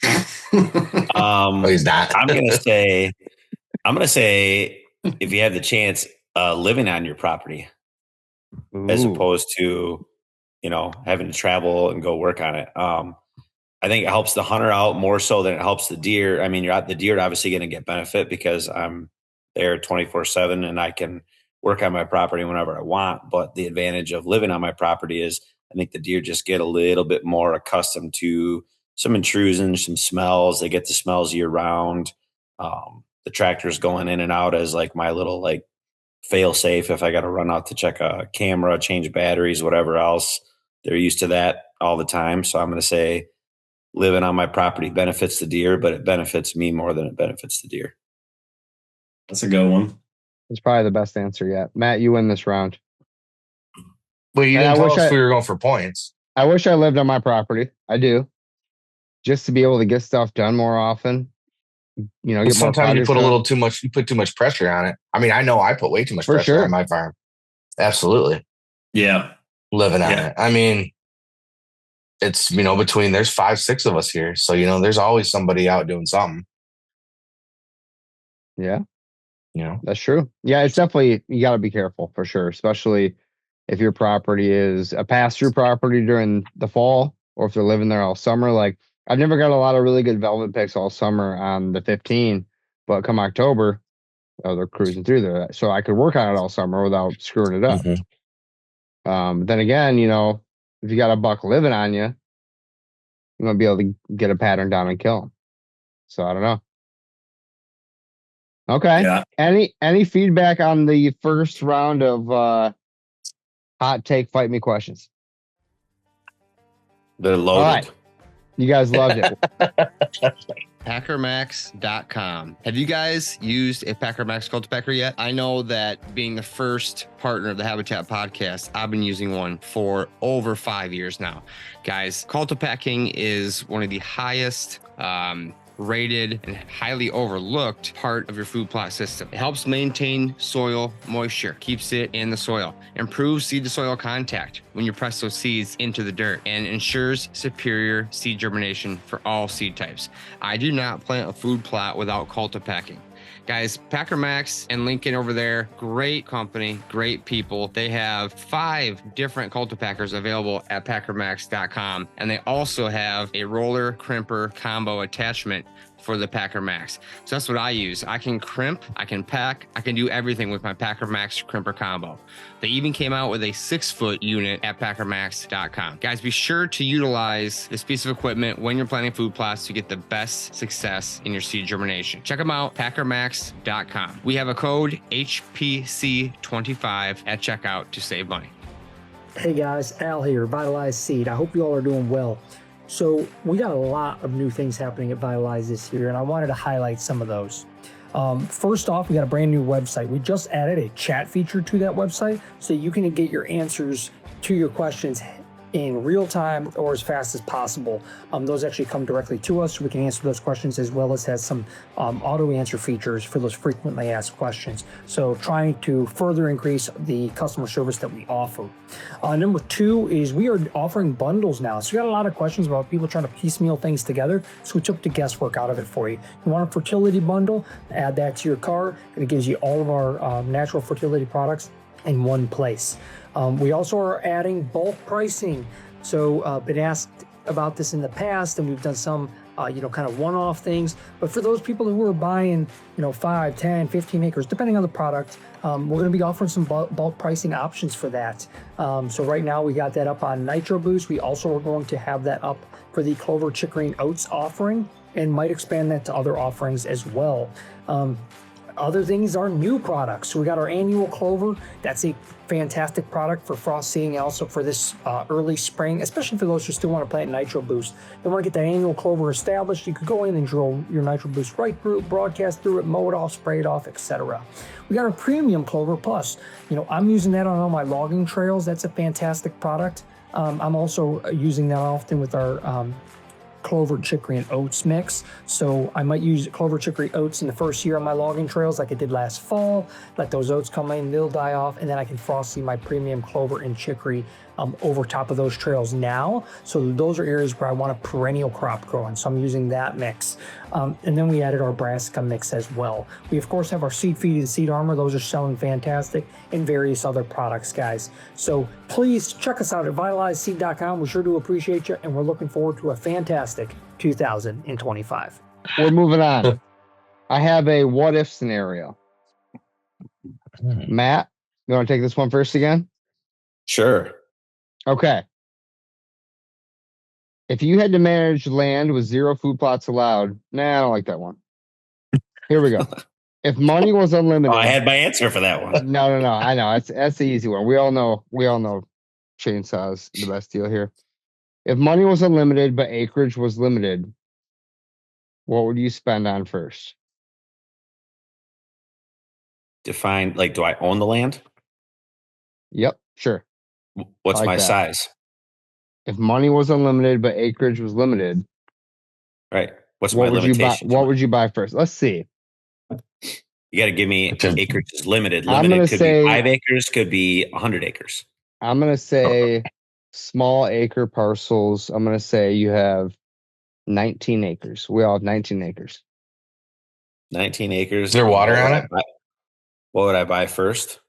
F: He's not.
G: I'm going to say, if you have the chance, living on your property, as opposed to, having to travel and go work on it. I think it helps the hunter out more so than it helps the deer. I mean, the deer are obviously going to get benefit because I'm there 24/7 and I can work on my property whenever I want. But the advantage of living on my property is I think the deer just get a little bit more accustomed to some intrusions, some smells. They get the smells year round. The tractor's going in and out as like my little fail safe. If I got to run out to check a camera, change batteries, whatever else, they're used to that all the time. So I'm going to say living on my property benefits the deer, but it benefits me more than it benefits the deer.
A: That's a good one.
E: It's probably the best answer yet. Matt, you win this round.
F: Well, you didn't tell us we were going for points.
E: I wish I lived on my property. I do. Just to be able to get stuff done more often.
F: Sometimes you put you put too much pressure on it. I mean, I know I put way too much pressure on my farm. Absolutely.
A: Yeah.
F: Living on it. I mean, it's, between there's 5, 6 of us here. So, there's always somebody out doing something.
E: Yeah. That's true. Yeah. It's definitely, you got to be careful for sure. Especially if your property is a pass-through property during the fall, or if they're living there all summer. Like, I've never got a lot of really good velvet picks all summer on the 15, but come October, they're cruising through there. So I could work on it all summer without screwing it up.
F: Mm-hmm.
E: Then again, if you got a buck living on you, you're going to be able to get a pattern down and kill him. So I don't know. Okay.
A: Yeah.
E: Any feedback on the first round of hot take fight me questions?
G: They're loaded.
E: All right. You guys loved it.
B: Packermax.com. Have you guys used a Packermax cultipacker yet? I know that being the first partner of the Habitat podcast, I've been using one for over 5 years now. Guys, cultipacking is one of the highest rated and highly overlooked part of your food plot system. It helps maintain soil moisture, keeps it in the soil, improves seed to soil contact when you press those seeds into the dirt, and ensures superior seed germination for all seed types. I do not plant a food plot without cultipacking. Guys, Packer Max and Lincoln over there, great company, great people. They have 5 different cultipackers available at packermax.com. And they also have a roller crimper combo attachment for the Packer Max. So that's what I use. I can crimp, I can pack, I can do everything with my Packer Max crimper combo. They even came out with a 6-foot unit at packermax.com. Guys, be sure to utilize this piece of equipment when you're planting food plots to get the best success in your seed germination. Check them out, packermax.com. We have a code HPC25 at checkout to save money.
H: Hey guys, Al here, Vitalize Seed. I hope you all are doing well. So we got a lot of new things happening at Vitalize this year, and I wanted to highlight some of those. First off, we got a brand new website. We just added a chat feature to that website, so you can get your answers to your questions in real time or as fast as possible. Those actually come directly to us, so we can answer those questions, as well as has some auto answer features for those frequently asked questions. So trying to further increase the customer service that we offer. Number 2 is we are offering bundles now. So we got a lot of questions about people trying to piecemeal things together. So we took the guesswork out of it for you. You want a fertility bundle? Add that to your cart, and it gives you all of our natural fertility products in one place. We also are adding bulk pricing. So been asked about this in the past, and we've done some kind of one-off things. But for those people who are buying 5, 10, 15 acres, depending on the product, we're going to be offering some bulk pricing options for that. So right now we got that up on Nitro Boost. We also are going to have that up for the Clover Chickering Oats offering, and might expand that to other offerings as well. Other things are new products. So we got our annual clover. That's a fantastic product for frost seeding, also for this early spring, especially for those who still want to plant Nitro Boost. They want to get that annual clover established. You could go in and drill your Nitro Boost right through it, broadcast through it, mow it off, spray it off, etc. We got our premium clover plus. I'm using that on all my logging trails. That's a fantastic product. I'm also using that often with our clover, chicory, and oats mix. So I might use clover, chicory, oats in the first year on my logging trails like I did last fall. Let those oats come in, they'll die off, and then I can frost seed my premium clover and chicory over top of those trails now. So those are areas where I want a perennial crop growing. So I'm using that mix. And then we added our brassica mix as well. We of course have our seed feed and seed armor. Those are selling fantastic, and various other products, guys. So please check us out at vitalizeseed.com. We sure do appreciate you, and we're looking forward to a fantastic 2025.
E: We're moving on. I have a what if scenario. Matt, you want to take this one first again?
G: Sure.
E: Okay. If you had to manage land with 0 food plots allowed, I don't like that one. Here we go. If money was unlimited,
G: I had my answer for that one.
E: No. I know that's the easy one. We all know chainsaws the best deal here. If money was unlimited but acreage was limited, what would you spend on first?
G: Define, like, do I own the land?
E: Yep, sure.
G: What's
E: like
G: my
E: that.
G: size?
E: If money was unlimited but acreage was limited,
G: Right. What's
E: what
G: my
E: would
G: limitation?
E: What would you buy first? Let's see.
G: You got to give me acreage is limited.
E: I'm gonna
G: could
E: say-
G: be 5 acres, could be 100 acres.
E: I'm gonna say small acre parcels. I'm gonna say you have 19 acres. We all have 19 acres.
G: 19 acres.
F: Is there water on it?
G: What would I buy first?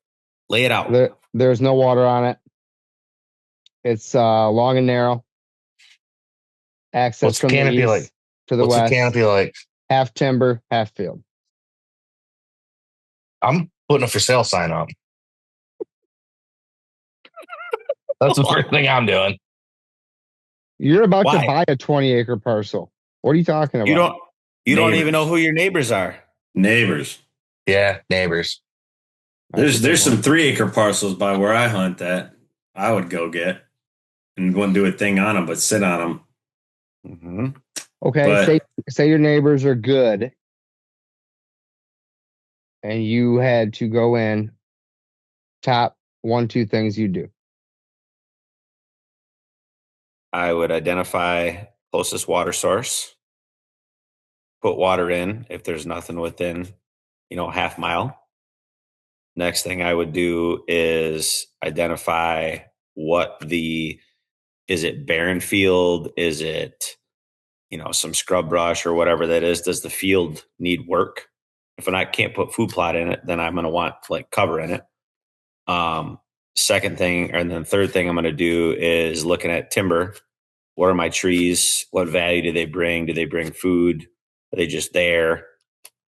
G: Lay it out.
E: There's no water on it. It's long and narrow. Access
F: What's
E: from
F: the canopy
E: the east
F: like?
E: to the
F: What's
E: west.
F: the canopy like?
E: Half timber, half field.
F: I'm putting a for sale sign up. That's the first thing I'm doing.
E: You're about
G: Why?
E: to buy a 20-acre parcel. What are you talking about?
G: You don't even know who your neighbors are.
A: Neighbors.
F: Yeah, neighbors.
A: There's some 3-acre parcels by where I hunt that I would go get and wouldn't do a thing on them, but sit on them.
G: Mm-hmm.
E: Okay,
A: But-
E: say your neighbors are good, and you had to go in. Top 1-2 things you do.
G: I would identify closest water source, put water in if there's nothing within, half mile. Next thing I would do is identify is it barren field? Is it, some scrub brush or whatever that is? Does the field need work? If I can't put food plot in it, then I'm going to want cover in it. Second thing, and then third thing I'm going to do is looking at timber. What are my trees? What value do they bring? Do they bring food? Are they just there?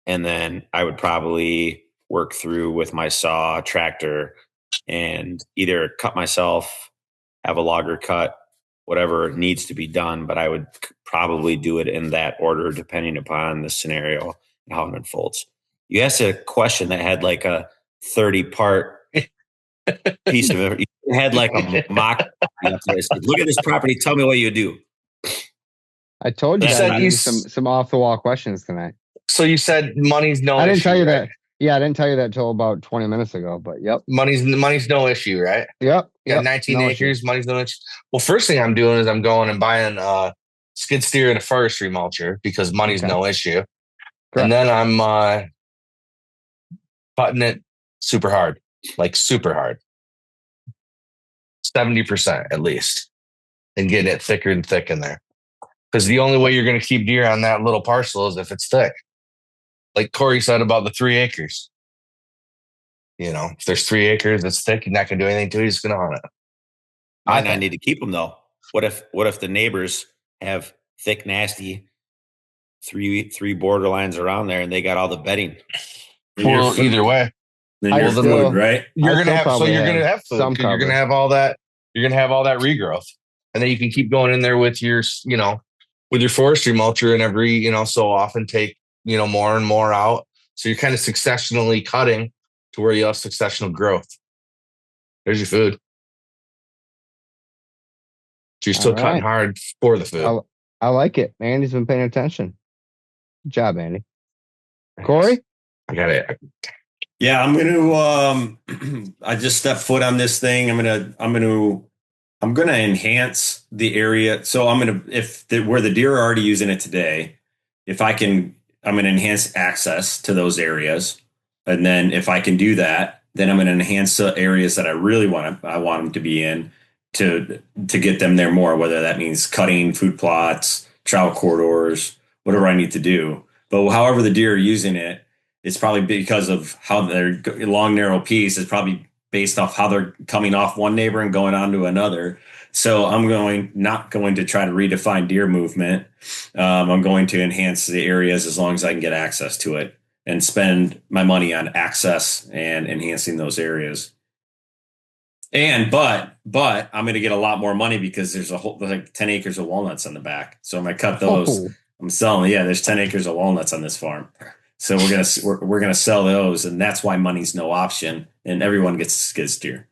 G: And then I would probably work through with my saw, tractor, and either cut myself, have a logger cut, whatever needs to be done. But I would probably do it in that order, depending upon the scenario and how it unfolds. You asked a question that had a 30-part piece of it. You had a mock. Look at this property. Tell me what you do.
E: I told you
F: said
E: guys
F: you
E: some off the wall questions tonight.
F: So you said money's no issue.
E: I didn't tell you
F: right?
E: that. Yeah, I didn't tell you that till about 20 minutes ago. But yep,
F: Money's no issue, right?
E: yep.
F: You got 19 acres. Money's no issue. Well, first thing I'm doing is I'm going and buying skid steer and a forestry mulcher because money's no issue.
E: Correct.
F: And then I'm putting it super hard, super hard. 70% at least, and getting it thicker and thick in there. Because the only way you're going to keep deer on that little parcel is if it's thick. Like Corey said about the 3 acres. If there's 3 acres, it's thick. You're not going to do anything to it. You're just going to hunt it.
G: I need to keep them though. What if the neighbors have thick, nasty three borderlines around there, and they got all the bedding?
F: Well, either way,
A: Then
E: I
A: your
E: still-
A: food, right?
F: you're
E: I
F: going to
E: still
F: have. So
E: probably
F: you're going to have food.
E: some
F: 'Cause you're going to
E: cover.
F: have all that. You're going to have all that regrowth, and then you can keep going in there with your, with your forestry mulcher, and every, so often take, more and more out. So you're kind of successionally cutting to where you have successional growth. There's your food. So you're still cutting hard for the food.
E: I like it. Andy's been paying attention. Good job, Andy. Corey?
F: I got it.
A: Yeah, I'm gonna I just stepped foot on this thing. I'm gonna enhance the area. So where the deer are already using it today, I'm gonna enhance access to those areas. And then if I can do that, then I'm gonna enhance the areas that I want them to be in to get them there more, whether that means cutting food plots, trout corridors, whatever I need to do. But however the deer are using it, it's probably because of how their long, narrow piece is probably based off how they're coming off one neighbor and going on to another. So I'm not going to try to redefine deer movement. I'm going to enhance the areas as long as I can get access to it and spend my money on access and enhancing those areas. But I'm going to get a lot more money because there's like 10 acres of walnuts on the back. So I'm going to cut those. Oh. I'm selling. Yeah, there's 10 acres of walnuts on this farm. So we're gonna sell those, and that's why money's no option, and everyone gets a skid steer.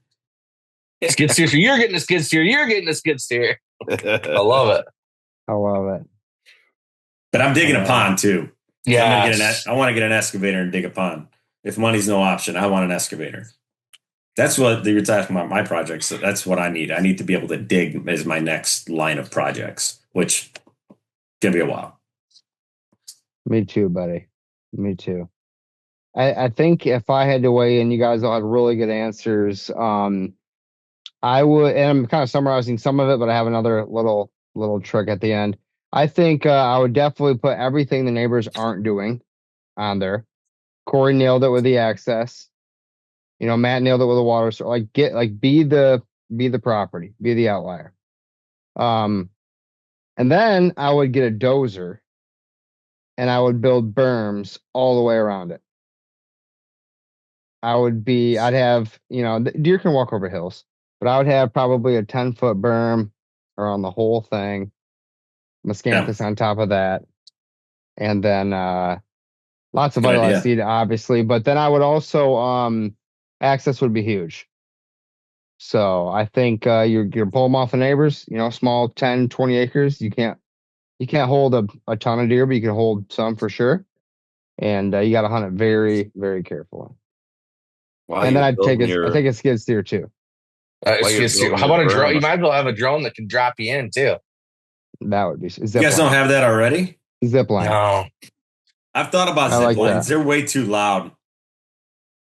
F: Skid steer. So you're getting a skid steer. You're getting a skid steer. I love it.
A: But I'm digging a pond too.
F: Yeah,
A: I want to get an excavator and dig a pond. If money's no option, I want an excavator. That's what you're talking about. My projects. So that's what I need. I need to be able to dig as my next line of projects, which can be a while.
E: Me too, buddy. Me too. I think if I had to weigh in, you guys all had really good answers. I would, and I'm kind of summarizing some of it, but I have another little trick at the end. I think I would definitely put everything the neighbors aren't doing on there. Corey nailed it with the access. Matt nailed it with the water. So be the property, be the outlier. And then I would get a dozer. And I would build berms all the way around it. I'd have, deer can walk over hills, but I would have probably a 10-foot berm around the whole thing. Miscanthus on top of that. And then lots of Vitalize Seed, obviously. But then I would also, access would be huge. So I think you're pulling them off the neighbors, small 10, 20 acres. You can't hold a ton of deer, but you can hold some for sure. And you got to hunt it very, very carefully. And then I take a skid steer too.
F: Skid steer. How about a drone? You might as well have a drone that can drop you in too.
E: That would be.
A: You guys don't have that already?
E: Zip line.
F: No.
A: I've thought about zip lines. They're way too loud.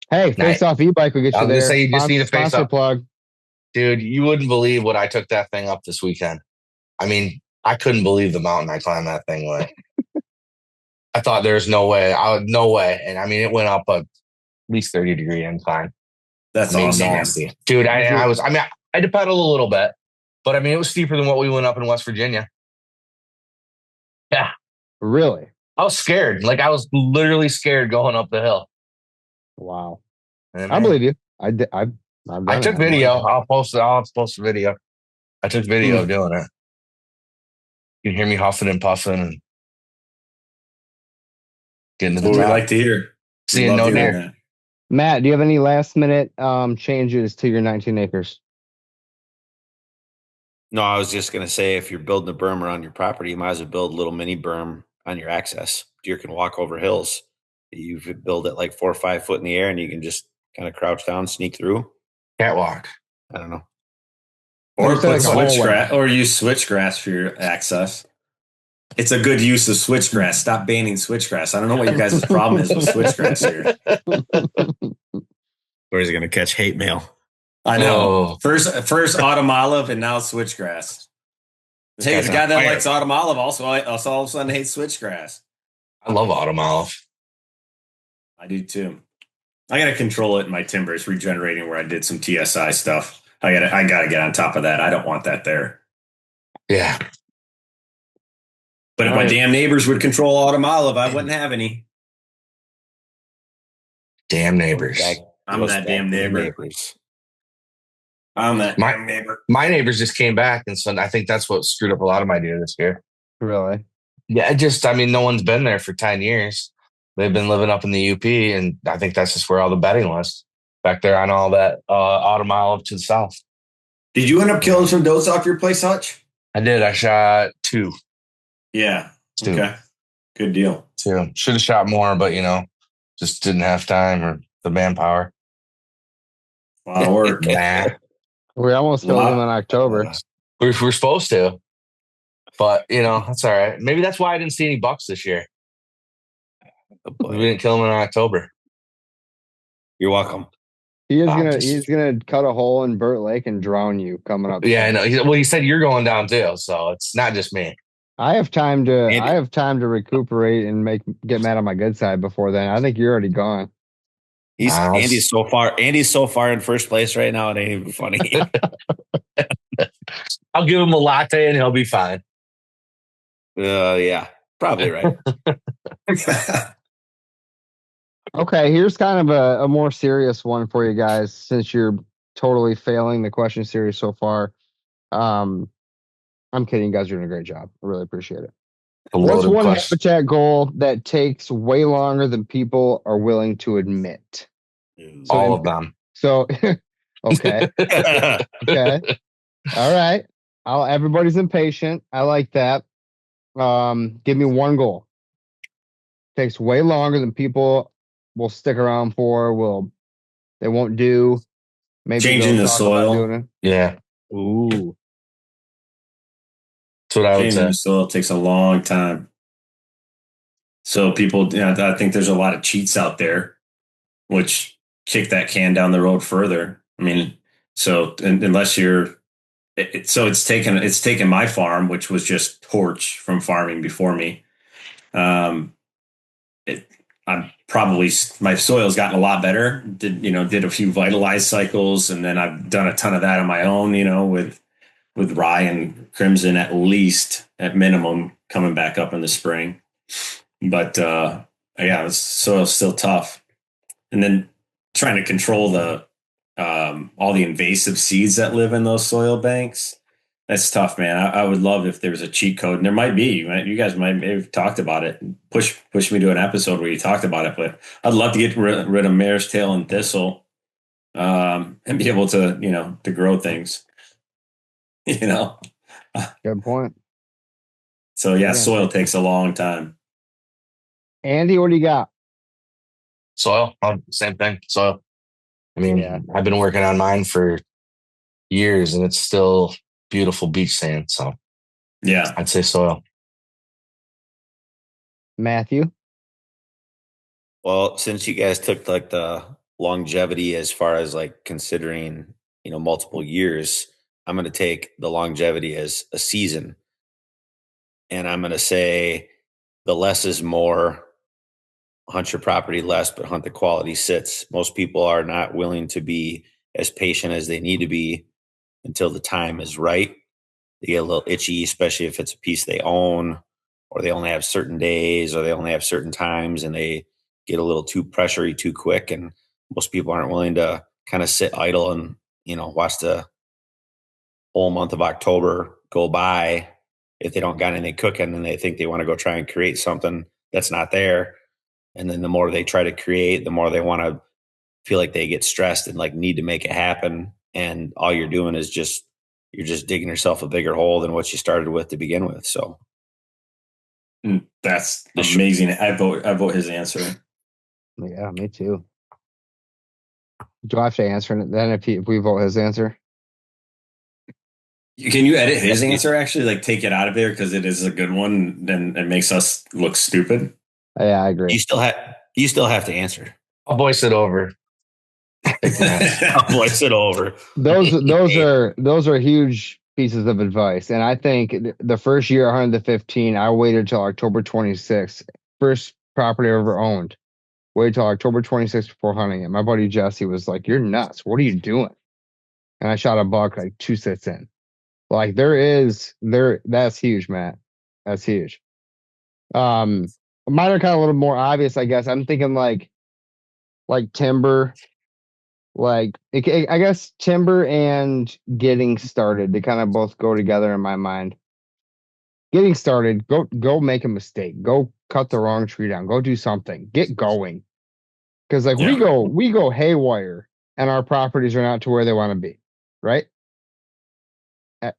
E: Hey, Face Off e-bike will get you there.
F: Say you just need a face off
E: plug.
F: Dude, you wouldn't believe what I took that thing up this weekend. I mean, I couldn't believe the mountain I climbed that thing with. I thought there's no way. No way. And I mean, it went up at least 30-degree incline.
A: That's awesome.
F: Nasty. Dude, I had to pedal a little bit, but I mean, it was steeper than what we went up in West Virginia. Yeah.
E: Really?
F: I was scared. Like, I was literally scared going up the hill.
E: Wow. I believe you. I
F: took video. I'll post a video. I took video of doing it. You can hear me huffing and puffing and getting to the top.
A: We'd like to hear.
F: Seeing no deer.
E: Matt, do you have any last minute changes to your 19 acres?
G: No, I was just going to say, if you're building a berm around your property, you might as well build a little mini berm on your access. Deer can walk over hills. You build it like 4 or 5 foot in the air, and you can just kind of crouch down, sneak through.
F: Catwalk.
G: I don't know.
A: Or put switchgrass, or use switchgrass for your access. It's a good use of switchgrass. Stop banning switchgrass. I don't know what your guys' problem is with switchgrass here. Or is he going to catch hate mail? I know. First autumn olive, and now switchgrass. Hey, the guy that likes autumn olive also all of a sudden hates switchgrass.
F: I love autumn olive.
A: I do too. I got to control it in my timbers, regenerating where I did some TSI stuff. I got to get on top of that. I don't want that there.
F: Yeah.
A: But if my damn neighbors would control autumn olive, I wouldn't have any.
F: Damn neighbors.
A: I'm that damn neighbor. I'm that damn neighbor.
F: My neighbors just came back, and so I think that's what screwed up a lot of my deer this year.
E: Really?
F: Yeah, no one's been there for 10 years. they've been living up in the UP, and I think that's just where all the betting was back there on all that auto mile up to the south.
A: Did you end up killing some does off your place, Hutch?
F: I did. I shot 2.
A: Yeah.
F: 2.
A: Okay. Good deal.
F: 2. Should have shot more, but just didn't have time or the manpower.
A: A lot of work.
F: Nah.
E: We almost killed them in October.
F: We're supposed to, but that's all right. Maybe that's why I didn't see any bucks this year. We didn't kill them in October.
G: You're welcome.
E: He's gonna cut a hole in Burt Lake and drown you coming up.
F: Yeah, I know. He said you're going down too, so it's not just me.
E: I have time to recuperate and get mad on my good side before then. I think you're already gone.
G: Andy's so far in first place right now. It ain't even funny.
F: I'll give him a latte and he'll be fine.
G: Yeah, probably right.
E: Okay, here's kind of a more serious one for you guys, since you're totally failing the question series so far. I'm kidding. You guys are doing a great job. I really appreciate it. What's one habitat goal that takes way longer than people are willing to admit?
F: All of them.
E: So, okay. Okay. All right. Everybody's impatient. I like that. Give me one goal. Takes way longer than people will stick around for. They won't do. Maybe
A: changing the soil.
F: Yeah.
E: Ooh.
F: That's what I would say.
A: Changing the soil takes a long time. So people, I think there's a lot of cheats out there, which kick that can down the road further. I mean, unless you're, it's taken my farm, which was just torch from farming before me. My soil's gotten a lot better. Did a few Vitalize cycles, and then I've done a ton of that on my own. With rye and crimson at minimum coming back up in the spring. But the soil's still tough. And then trying to control all the invasive seeds that live in those soil banks. That's tough, man. I would love if there was a cheat code, and there might be. You guys might have talked about it. Push me to an episode where you talked about it. But I'd love to get rid of mare's tail and thistle, and be able to to grow things.
E: Good point.
A: So soil takes a long time.
E: Andy, what do you got?
F: Soil, same thing. Soil. I mean, I've been working on mine for years, and it's still beautiful beach sand. So,
A: yeah,
F: I'd say soil.
E: Matthew?
G: Well, since you guys took like the longevity as far as like considering, multiple years, I'm going to take the longevity as a season. And I'm going to say the less is more. Hunt your property less, but hunt the quality sits. Most people are not willing to be as patient as they need to be until the time is right. They get a little itchy, especially if it's a piece they own, or they only have certain days, or they only have certain times, and they get a little too pressury too quick. And most people aren't willing to kind of sit idle and, watch the whole month of October go by if they don't got anything cooking and they think they want to go try and create something that's not there. And then the more they try to create, the more they want to feel like they get stressed and like need to make it happen. And all you're doing is you're just digging yourself a bigger hole than what you started with to begin with. So
A: that's amazing. I vote his answer.
E: Yeah, me too. Do I have to answer it then if we vote his answer?
A: Can you edit his answer? Actually, like take it out of there because it is a good one and it makes us look stupid.
E: Yeah, I agree.
G: You still have to answer.
F: I'll voice it over.
G: I'll voice it over.
E: Those are huge pieces of advice. And I think the first year I hunted the 15, I waited till October 26th. First property I ever owned. Waited till October 26th before hunting it. My buddy Jesse was like, "You're nuts. What are you doing?" And I shot a buck like 2 sits in. Like that's huge, Matt. That's huge. Mine are kind of a little more obvious, I guess. I'm thinking like timber, I guess timber and getting started. They kind of both go together in my mind. getting started, go make a mistake. Go cut the wrong tree down. Go do something. Get going. Because like we go haywire and our properties are not to where they want to be. Right?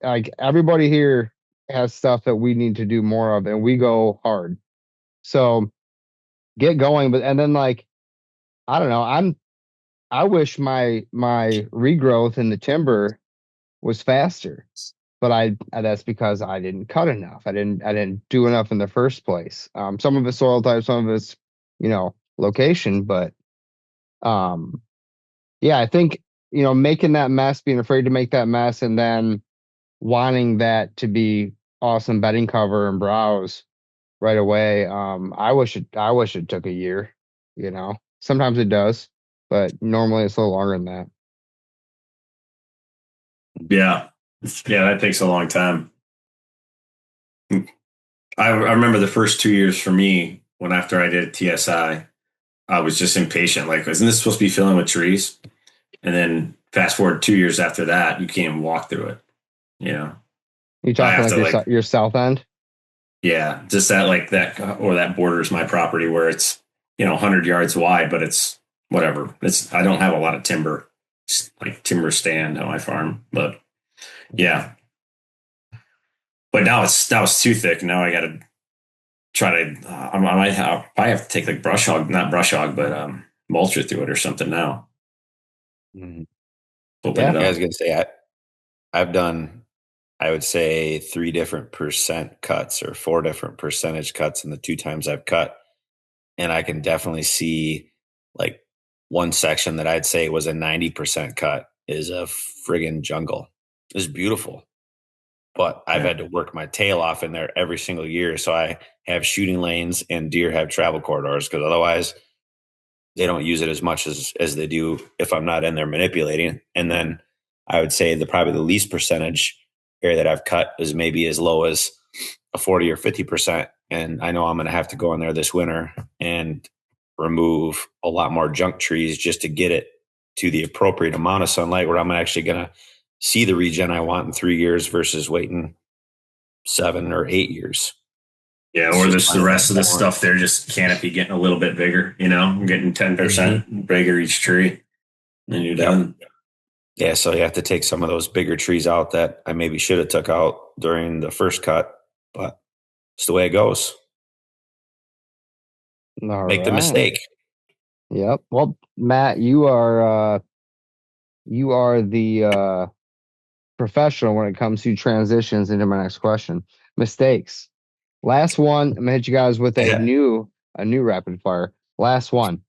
E: Like everybody here has stuff that we need to do more of and we go hard. So get going, and then like I don't know, I wish my regrowth in the timber was faster. But that's because I didn't cut enough. I didn't do enough in the first place. Some of it's soil type, some of it's, location, but yeah, I think, making that mess, being afraid to make that mess, and then wanting that to be awesome bedding cover and browse right away. I wish it took a year, Sometimes it does, but normally it's a little longer than that.
A: Yeah. Yeah, that takes a long time. I remember the first 2 years for me, when after I did TSI, I was just impatient. Like, isn't this supposed to be filling with trees? And then fast forward 2 years after that, you can't even walk through it.
E: You talking like your south end?
A: Yeah, just that borders my property where it's 100 yards wide, but it's whatever. I don't have a lot of timber, like timber stand on my farm, but yeah. But now it's too thick. Now I got to try to. I have to take like not brush hog, but mulch it through it or something now.
G: Mm-hmm. I was gonna say I've done, I would say 3 different percent cuts or 4 different percentage cuts in the 2 times I've cut, and I can definitely see like one section that I'd say was a 90% cut is a friggin' jungle. It's beautiful. But I've had to work my tail off in there every single year. So I have shooting lanes and deer have travel corridors, because otherwise they don't use it as much as they do if I'm not in there manipulating. And then I would say probably the least percentage area that I've cut is maybe as low as a 40 or 50%. And I know I'm going to have to go in there this winter and remove a lot more junk trees just to get it to the appropriate amount of sunlight where I'm actually going to see the regen I want in 3 years versus waiting 7 or 8 years.
A: Yeah, or just the rest of the stuff there, just canopy getting a little bit bigger, getting 10% bigger each tree, and you're done.
G: Yeah, so you have to take some of those bigger trees out that I maybe should have took out during the first cut, but it's the way it goes. Make the mistake.
E: Yep. Well, Matt, you are the professional when it comes to transitions into my next question. Mistakes. Last one. I'm gonna hit you guys with a new rapid fire. Last one.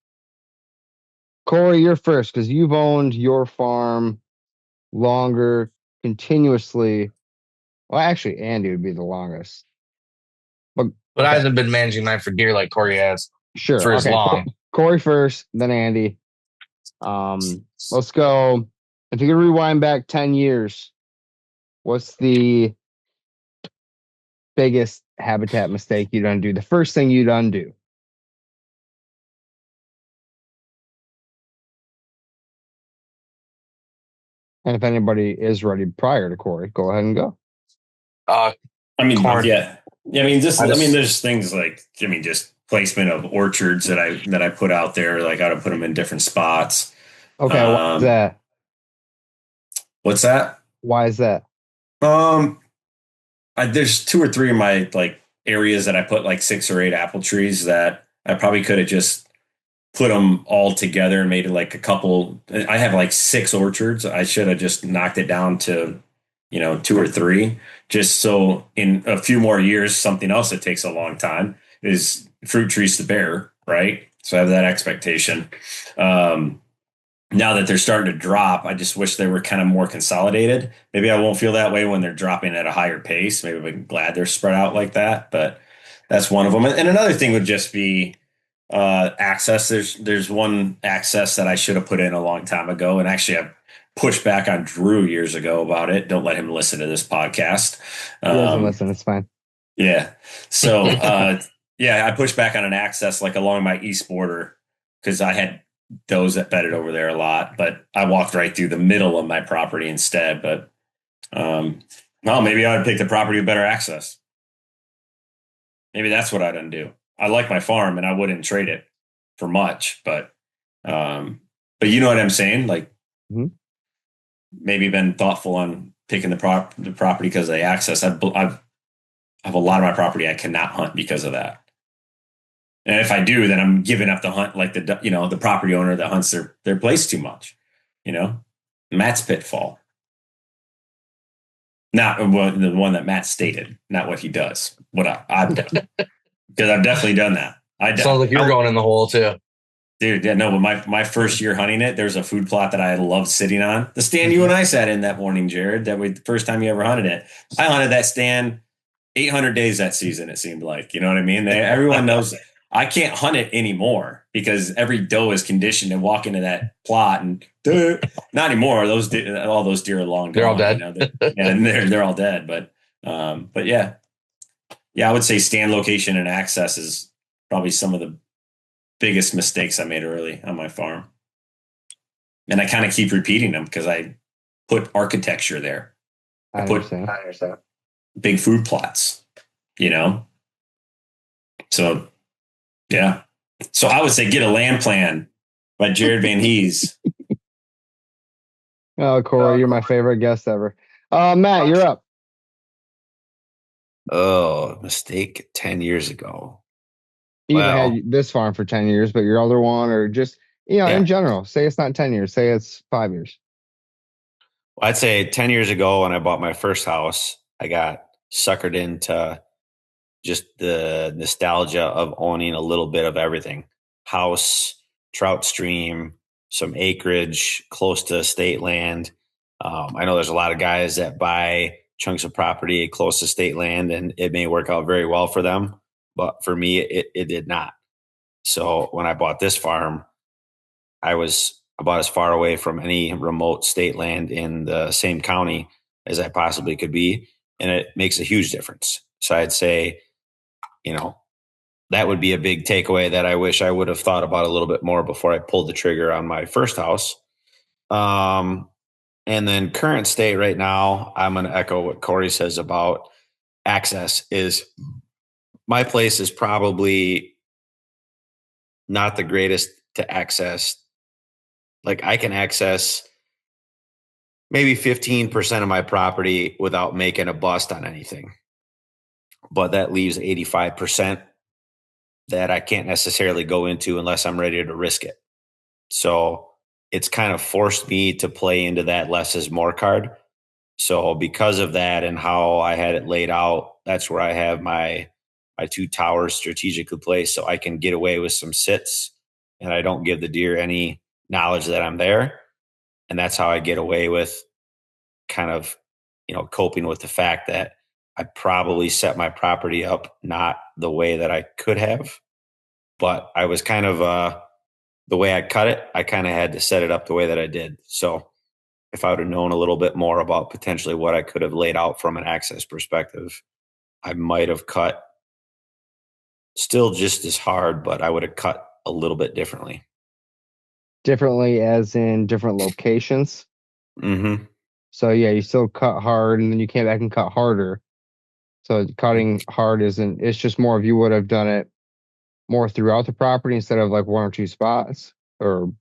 E: Corey, you're first because you've owned your farm longer, continuously. Well, actually, Andy would be the longest.
F: But I haven't been managing mine for deer like Corey has.
E: Sure.
F: For as long.
E: Corey first, then Andy. Let's go. If you could rewind back 10 years, what's the biggest habitat mistake you'd undo? The first thing you'd undo? And if anybody is ready prior to Corey, go ahead and go.
G: Corn.
A: Yeah. I mean, there's things like, just placement of orchards that I put out there, like how to put them in different spots.
E: Okay, why is that?
A: What's that?
E: Why is that?
A: There's 2 or 3 of my like areas that I put like 6 or 8 apple trees that I probably could have just put them all together and made it like a couple. I have like 6 orchards. I should have just knocked it down to 2 or 3, just so in a few more years, something else that takes a long time is fruit trees to bear, right? So I have that expectation. Now that they're starting to drop, I just wish they were kind of more consolidated. Maybe I won't feel that way when they're dropping at a higher pace. Maybe I'm glad they're spread out like that, but that's one of them. And another thing would just be access. There's one access that I should have put in a long time ago, and actually I pushed back on Drew years ago about it. Don't let him listen to this podcast.
E: He doesn't listen. It's fine.
A: Yeah. So I pushed back on an access like along my east border because I had those that bedded over there a lot, but I walked right through the middle of my property instead. But maybe I would pick the property with better access. Maybe that's what I'd undo. I like my farm and I wouldn't trade it for much, but you know what I'm saying? Like maybe been thoughtful on picking the property because of the access. I have a lot of my property I cannot hunt because of that. And if I do, then I'm giving up the hunt, like the property owner that hunts their place too much, Matt's pitfall. Not the one that Matt stated, not what he does, what I've done. Because I've definitely done that.
F: Sounds like you're going in the hole too.
A: Dude, yeah, no, but my first year hunting it, there's a food plot that I loved sitting on. The stand you and I sat in that morning, Jared, the first time you ever hunted it. I hunted that stand 800 days that season, it seemed like. You know what I mean? Everyone knows I can't hunt it anymore because every doe is conditioned to walk into that plot and not anymore. All those deer are long gone.
F: They're all dead.
A: And they're all dead. But yeah, I would say stand location and access is probably some of the biggest mistakes I made early on my farm. And I kind of keep repeating them because I put architecture there. I understand. Big food plots, So, yeah. So I would say get a land plan by Jared Van Hees.
E: Oh, Corey, you're my favorite guest ever. Matt, you're up.
G: Oh, mistake 10 years ago.
E: You had this farm for 10 years, but your other one, or just, in general, say it's not 10 years, say it's 5 years.
G: Well, I'd say 10 years ago when I bought my first house, I got suckered into just the nostalgia of owning a little bit of everything. House, trout stream, some acreage close to state land. I know there's a lot of guys that buy chunks of property close to state land, and it may work out very well for them. But for me, it did not. So when I bought this farm, I was about as far away from any remote state land in the same county as I possibly could be. And it makes a huge difference. So I'd say, that would be a big takeaway that I wish I would have thought about a little bit more before I pulled the trigger on my first house. And then current state right now, I'm going to echo what Corey says about access is my place is probably not the greatest to access. Like I can access maybe 15% of my property without making a bust on anything. But that leaves 85% that I can't necessarily go into unless I'm ready to risk it. So it's kind of forced me to play into that less is more card. So because of that and how I had it laid out, that's where I have my two towers strategically placed so I can get away with some sits and I don't give the deer any knowledge that I'm there. And that's how I get away with kind of, coping with the fact that I probably set my property up not the way that I could have, but I was kind of the way I cut it, I kind of had to set it up the way that I did. So if I would have known a little bit more about potentially what I could have laid out from an access perspective, I might have cut still just as hard, but I would have cut a little bit differently.
E: Differently as in different locations?
G: Mm-hmm.
E: So, yeah, you still cut hard, and then you came back and cut harder. So cutting hard it's just more of you would have done it more throughout the property instead of like one or two spots, or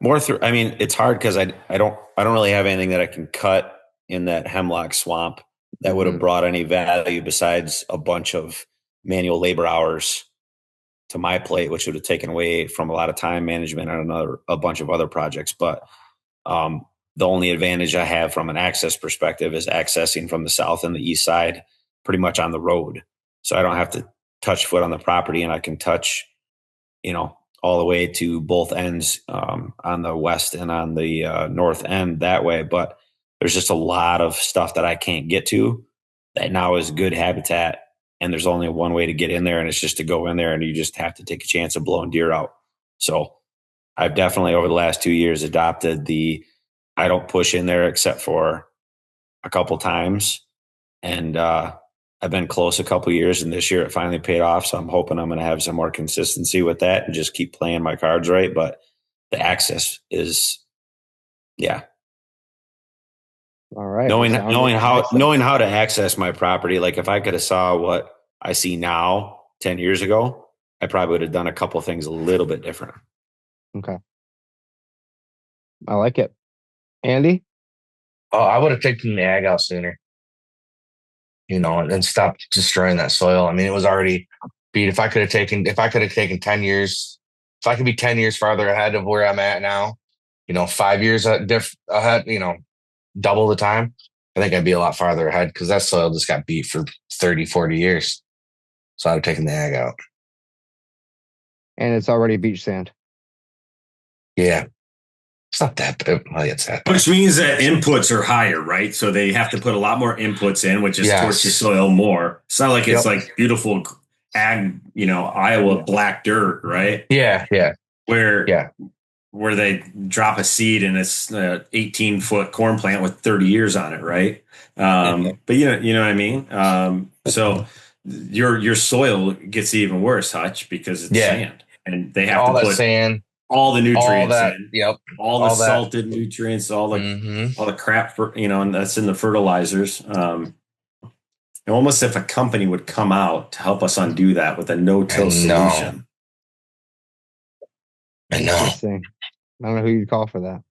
G: more through. I mean, it's hard because I don't really have anything that I can cut in that hemlock swamp that would have brought any value besides a bunch of manual labor hours to my plate, which would have taken away from a lot of time management and a bunch of other projects. But the only advantage I have from an access perspective is accessing from the south and the east side pretty much on the road. So I don't have to touch foot on the property, and I can touch, all the way to both ends on the west and on the north end that way. But there's just a lot of stuff that I can't get to that now is good habitat. And there's only one way to get in there, and it's just to go in there, and you just have to take a chance of blowing deer out. So I've definitely over the last 2 years adopted I don't push in there except for a couple times. And I've been close a couple years, and this year it finally paid off. So I'm hoping I'm going to have some more consistency with that and just keep playing my cards right. But the access is, yeah.
E: All right.
G: Knowing how to access my property. Like if I could have saw what I see now 10 years ago, I probably would have done a couple things a little bit different.
E: Okay. I like it. Andy?
F: Oh, I would have taken the ag out sooner, and stopped destroying that soil. I mean, it was already beat. If I could have taken 10 years, if I could be 10 years farther ahead of where I'm at now, 5 years ahead, double the time, I think I'd be a lot farther ahead because that soil just got beat for 30, 40 years. So I'd have taken the ag out.
E: And it's already beach sand.
F: Yeah. It's not that bad. Well, it's that bad.
A: Which means that inputs are higher, right? So they have to put a lot more inputs in, which just torches soil more. It's not like it's like beautiful ag, Iowa black dirt, right?
F: Yeah.
A: Where they drop a seed and it's an 18-foot corn plant with 30 years on it, right? But you know what I mean? So your soil gets even worse, Hutch, because it's sand. And they have to put
F: sand,
A: all the nutrients in.
F: Yep.
A: All the salted nutrients, all the crap for, and that's in the fertilizers. Almost if a company would come out to help us undo that with a no-till solution.
F: I know.
E: Interesting. I don't know who you'd call for that.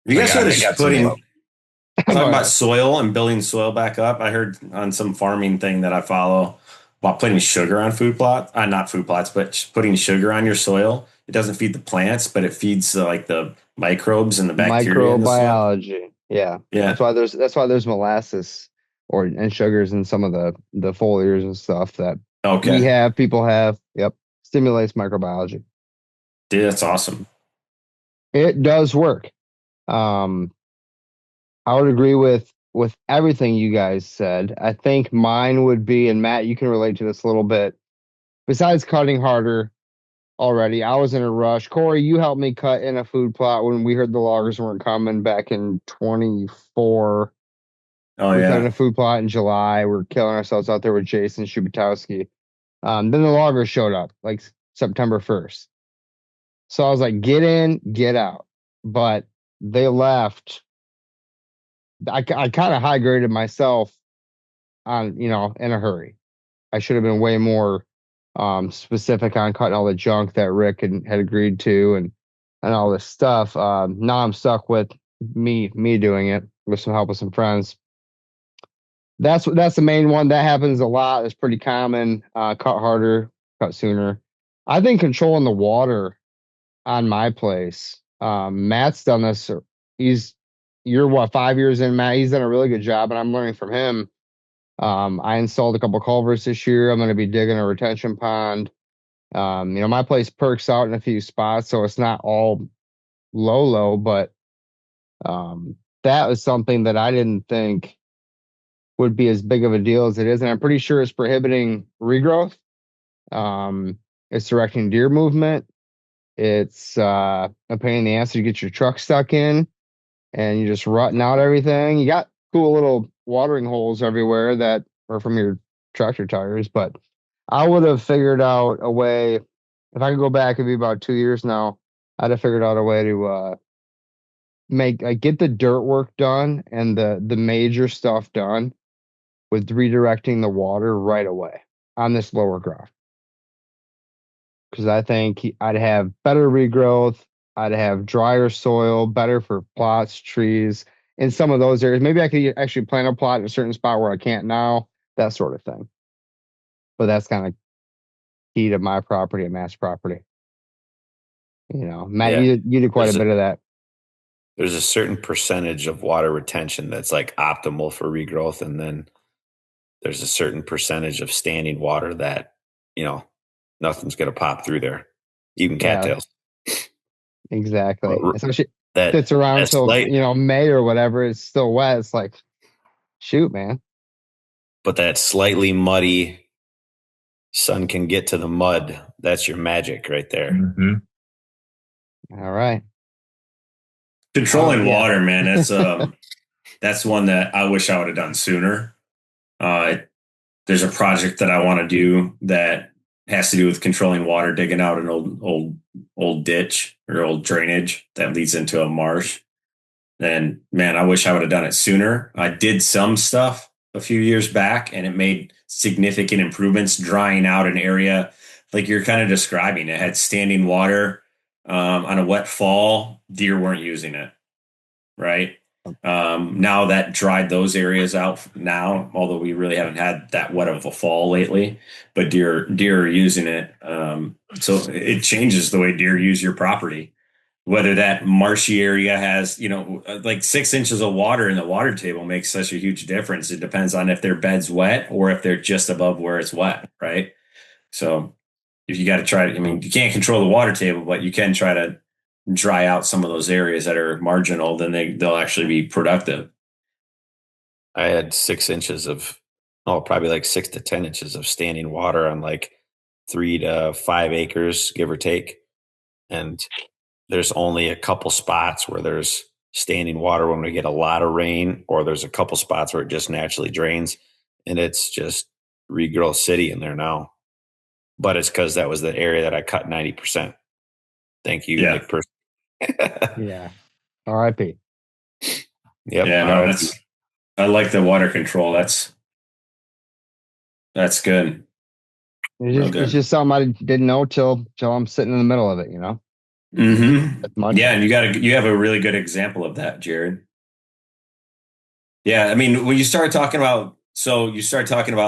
A: You guys are just talking about soil and building soil back up. I heard on some farming thing that I follow about putting sugar on food plots, not food plots, but putting sugar on your soil. It doesn't feed the plants, but it feeds the microbes and the bacteria.
E: Microbiology. Yeah. That's why there's molasses and sugars in some of the foliars and stuff that people have. Yep. Stimulates microbiology.
A: Dude, that's awesome.
E: It does work. I would agree with everything you guys said. I think mine would be, and Matt, you can relate to this a little bit. Besides cutting harder already, I was in a rush. Corey, you helped me cut in a food plot when we heard the loggers weren't coming back in 24.
A: Oh,
E: we cut in a food plot in July. We're killing ourselves out there with Jason Shubatowski. Then the loggers showed up like September 1st. So I was like, get in, get out. But they left. I kind of high graded myself on, in a hurry. I should have been way more specific on cutting all the junk that Rick had agreed to and all this stuff. Now I'm stuck with me doing it with some help with some friends. That's the main one. That happens a lot. It's pretty common. Cut harder, cut sooner. I think controlling the water on my place. Matt's done this. You're what, 5 years in, Matt? He's done a really good job, and I'm learning from him. I installed a couple culverts this year. I'm going to be digging a retention pond. My place perks out in a few spots, so it's not all low, but that was something that I didn't think would be as big of a deal as it is, and I'm pretty sure it's prohibiting regrowth. It's directing deer movement. It's a pain in the ass to get your truck stuck in, and you're just rutting out everything. You got cool little watering holes everywhere that are from your tractor tires, but I would have figured out a way. If I could go back, it'd be about 2 years now. I'd have figured out a way to get the dirt work done and the major stuff done with redirecting the water right away on this lower graph. Because I think I'd have better regrowth. I'd have drier soil, better for plots, trees, in some of those areas. Maybe I could actually plant a plot in a certain spot where I can't now, that sort of thing. But that's kind of key to my property and Matt's property. Matt, you did quite a bit of that.
G: There's a certain percentage of water retention that's like optimal for regrowth. And then there's a certain percentage of standing water that, nothing's going to pop through there, even cattails.
E: Exactly. Especially if it's around until May or whatever, it's still wet. It's like, shoot, man.
G: But that slightly muddy, sun can get to the mud. That's your magic right there.
F: Mm-hmm.
E: All right.
A: Controlling water, man. That's one that I wish I would have done sooner. There's a project that I want to do that has to do with controlling water, digging out an old ditch or old drainage that leads into a marsh. And man, I wish I would have done it sooner. I did some stuff, a few years back, and it made significant improvements, drying out an area like you're kind of describing. It had standing water on a wet fall. Deer weren't using it, right? Now that dried those areas out now, although we really haven't had that wet of a fall lately, but deer are using it. So it changes the way deer use your property. Whether that marshy area has, like 6 inches of water in the water table makes such a huge difference. It depends on if their bed's wet or if they're just above where it's wet, right? So if you got to try to, you can't control the water table, but you can try to dry out some of those areas that are marginal, then they'll actually be productive.
G: I had 6 inches of, probably like 6 to 10 inches of standing water on like 3 to 5 acres, give or take. And there's only a couple spots where there's standing water when we get a lot of rain, or there's a couple spots where it just naturally drains, and it's just regrowth city in there now. But it's because that was the area that I cut 90%. Thank you,
A: Yeah.
G: Nick Person.
E: Yeah. R.I.P.
G: Yep.
A: Yeah, no, I like the water control. That's good.
E: It's just something I didn't know till I'm sitting in the middle of it,
A: Mm-hmm. Yeah, and you have a really good example of that, Jared. Yeah, I mean, when you start talking about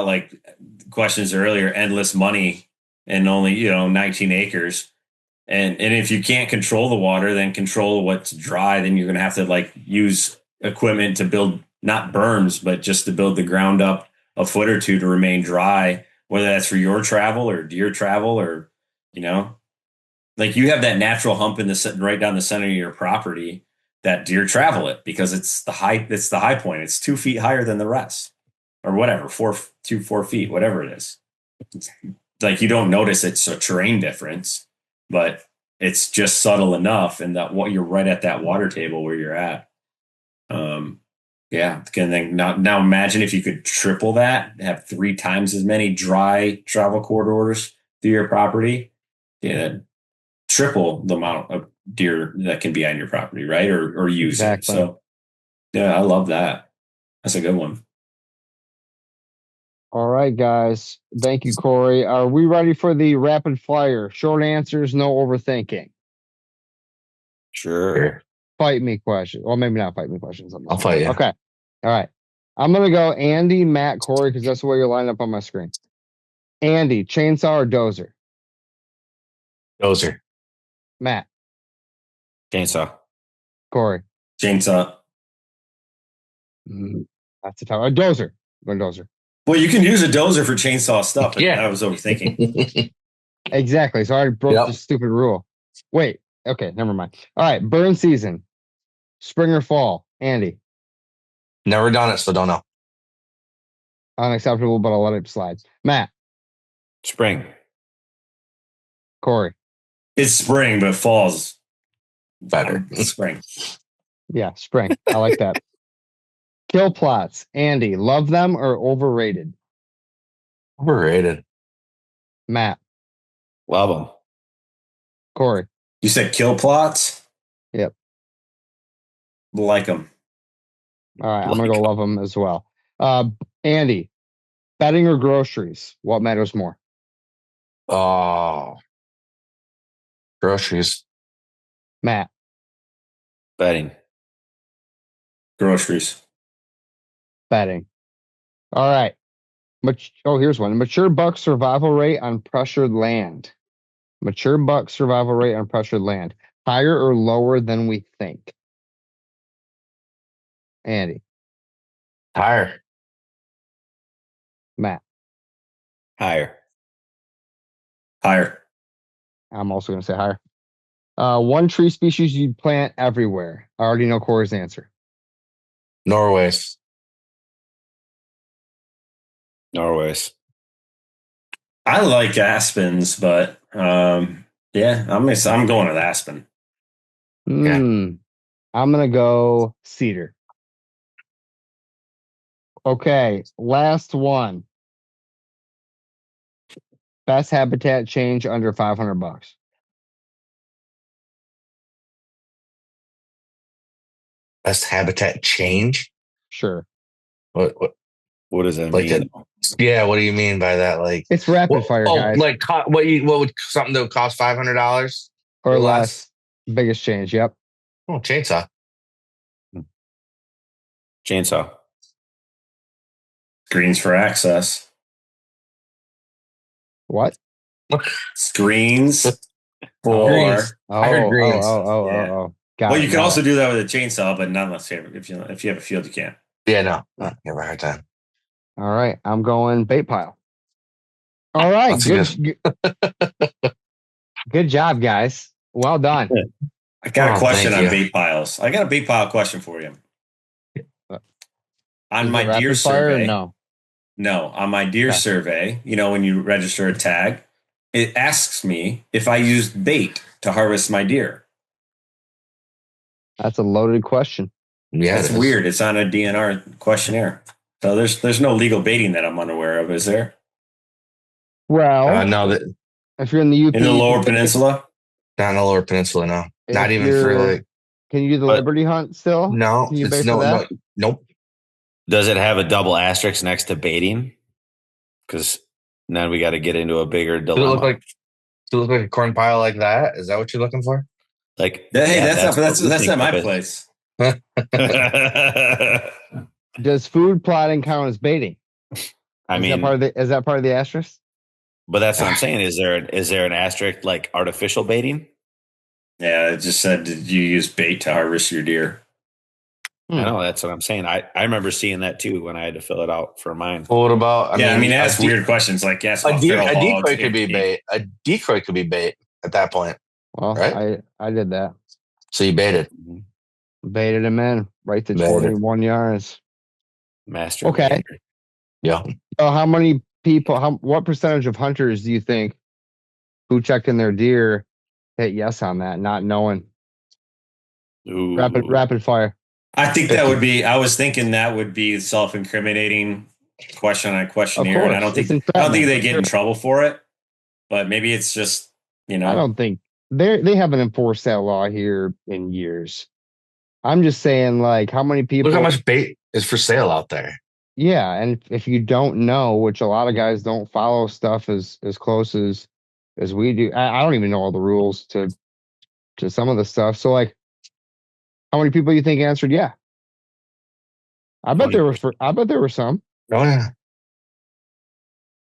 A: like questions earlier, endless money and only 19 acres. And if you can't control the water, then control what's dry. Then you're going to have to like use equipment to build not berms, but just to build the ground up a foot or two to remain dry, whether that's for your travel or deer travel or, like you have that natural hump right down the center of your property that deer travel it because it's the high point. It's 2 feet higher than the rest or whatever, 4 feet, whatever it is. It's like you don't notice it's a terrain difference, but it's just subtle enough and that you're right at that water table where you're at. Yeah. And then now imagine if you could triple that, have 3 times as many dry travel corridors through your property. Yeah. Triple the amount of deer that can be on your property, right? Or use
E: Exactly.
A: it. So yeah, I love that. That's a good one.
E: All right, guys. Thank you, Corey. Are we ready for the rapid fire? Short answers, no overthinking.
G: Sure.
E: Fight me questions. Well, maybe not fight me questions.
F: I'll fight you.
E: Okay. All right. I'm going to go Andy, Matt, Corey, because that's the way you're lined up on my screen. Andy, chainsaw or dozer?
F: Dozer.
E: Matt.
G: Chainsaw.
E: Corey.
A: Chainsaw.
E: That's a tough. A dozer. Go dozer.
A: Well, you can use a dozer for chainsaw stuff.
F: Yeah.
A: I was overthinking.
E: Exactly. So I broke the stupid rule. Wait. Okay. Never mind. All right. Burn season. Spring or fall? Andy.
F: Never done it, so don't know.
E: Unacceptable, but I'll let it slide. Matt.
G: Spring.
E: Corey.
A: It's spring, but fall's
F: Better.
A: spring.
E: Yeah, spring. I like that. Kill plots. Andy, love them or overrated?
F: Overrated.
E: Matt.
G: Love them.
E: Corey.
A: You said kill plots?
E: Yep.
A: Like them.
E: All right, I'm going to go love them as well. Andy, bedding or groceries? What matters more?
F: Oh. Groceries.
E: Matt.
G: Bedding.
A: Groceries.
E: Bedding. All right. Here's one. Mature buck survival rate on pressured land. Mature buck survival rate on pressured land. Higher or lower than we think? Andy.
F: Higher.
E: Matt.
G: Higher.
A: Higher.
E: I'm also going to say higher. One tree species you'd plant everywhere. I already know Corey's answer.
F: Norway's.
A: I like aspens, but yeah, I'm going with aspen.
E: I'm going to go cedar. Okay, last one. Best habitat change under $500.
F: Best habitat change?
E: Sure.
F: What
G: What does that
F: Like
G: mean?
F: Yeah, what do you mean by that? Like
E: It's rapid fire, guys.
F: like what would something that would cost $500
E: or less? Biggest change. Yep.
F: Oh, chainsaw.
G: Chainsaw.
A: Screens for access.
E: What?
A: Screens for.
F: Greens. I heard greens.
E: Oh.
A: Well, you can also do that with a chainsaw, but not unless if you have a field, you can't.
F: Yeah, no. Never heard that.
E: All right, I'm going bait pile. All right, good job, guys. Well done.
A: I got a question on bait piles. I got a bait pile question for you. On my deer survey, no, on my deer survey, when you register a tag, it asks me if I used bait to harvest my deer.
E: That's a loaded question.
F: Yeah,
A: it's weird. It's on a DNR questionnaire. So there's no legal baiting that I'm unaware of, is there?
E: Well,
F: no.
E: If you're in the UP,
A: in the Lower Peninsula,
F: not in the Lower Peninsula, no. Not even for like.
E: Can you do the Liberty hunt still?
F: No,
E: Can you bait for that?
F: Nope.
G: Does it have a double asterisk next to baiting? Because then we got to get into a bigger dilemma.
F: Does it look like a corn pile like that? Is that what you're looking for?
G: Like,
A: hey, that's not my place.
E: Does food plotting count as baiting? Is that part of the asterisk?
G: But that's what I'm saying. Is there an asterisk like artificial baiting?
A: Yeah, it just said, did you use bait to harvest your deer?
G: I know, that's what I'm saying. I remember seeing that too when I had to fill it out for mine.
F: Well, what about?
A: Ask weird questions like yes.
F: A decoy could be bait. A decoy could be bait at that point.
E: Well, right? I did that.
F: So you baited.
E: Baited him in right to 21 yards.
G: Master.
E: Okay.
G: Baiter.
F: Yeah.
E: So how many people? What percentage of hunters do you think who checked in their deer hit yes on that, not knowing?
G: Ooh.
E: Rapid fire.
A: I think that would be. I was thinking that would be self-incriminating question on a questionnaire, and I don't think they get in trouble for it. But maybe it's just I
E: don't think they haven't enforced that law here in years. I'm just saying, like, how many people?
F: Look how much bait is for sale out there.
E: Yeah, and if you don't know, which a lot of guys don't follow stuff as close as we do. I don't even know all the rules to some of the stuff. So, like, how many people you think answered yeah? I bet there were some.
F: Oh yeah.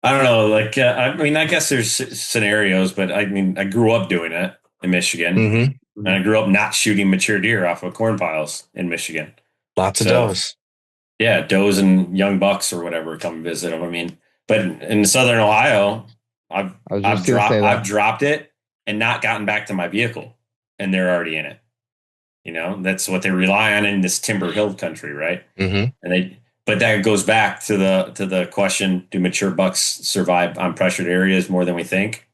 A: I don't know. Like, I guess there's scenarios, but I grew up doing it in Michigan, and I grew up not shooting mature deer off of corn piles in Michigan.
F: Lots of does.
A: Yeah, does and young bucks or whatever come visit them. But in Southern Ohio, I've dropped it and not gotten back to my vehicle, and they're already in it. That's what they rely on in this timber hill country, right? Mm-hmm. But that goes back to the question: do mature bucks survive on pressured areas more than we think?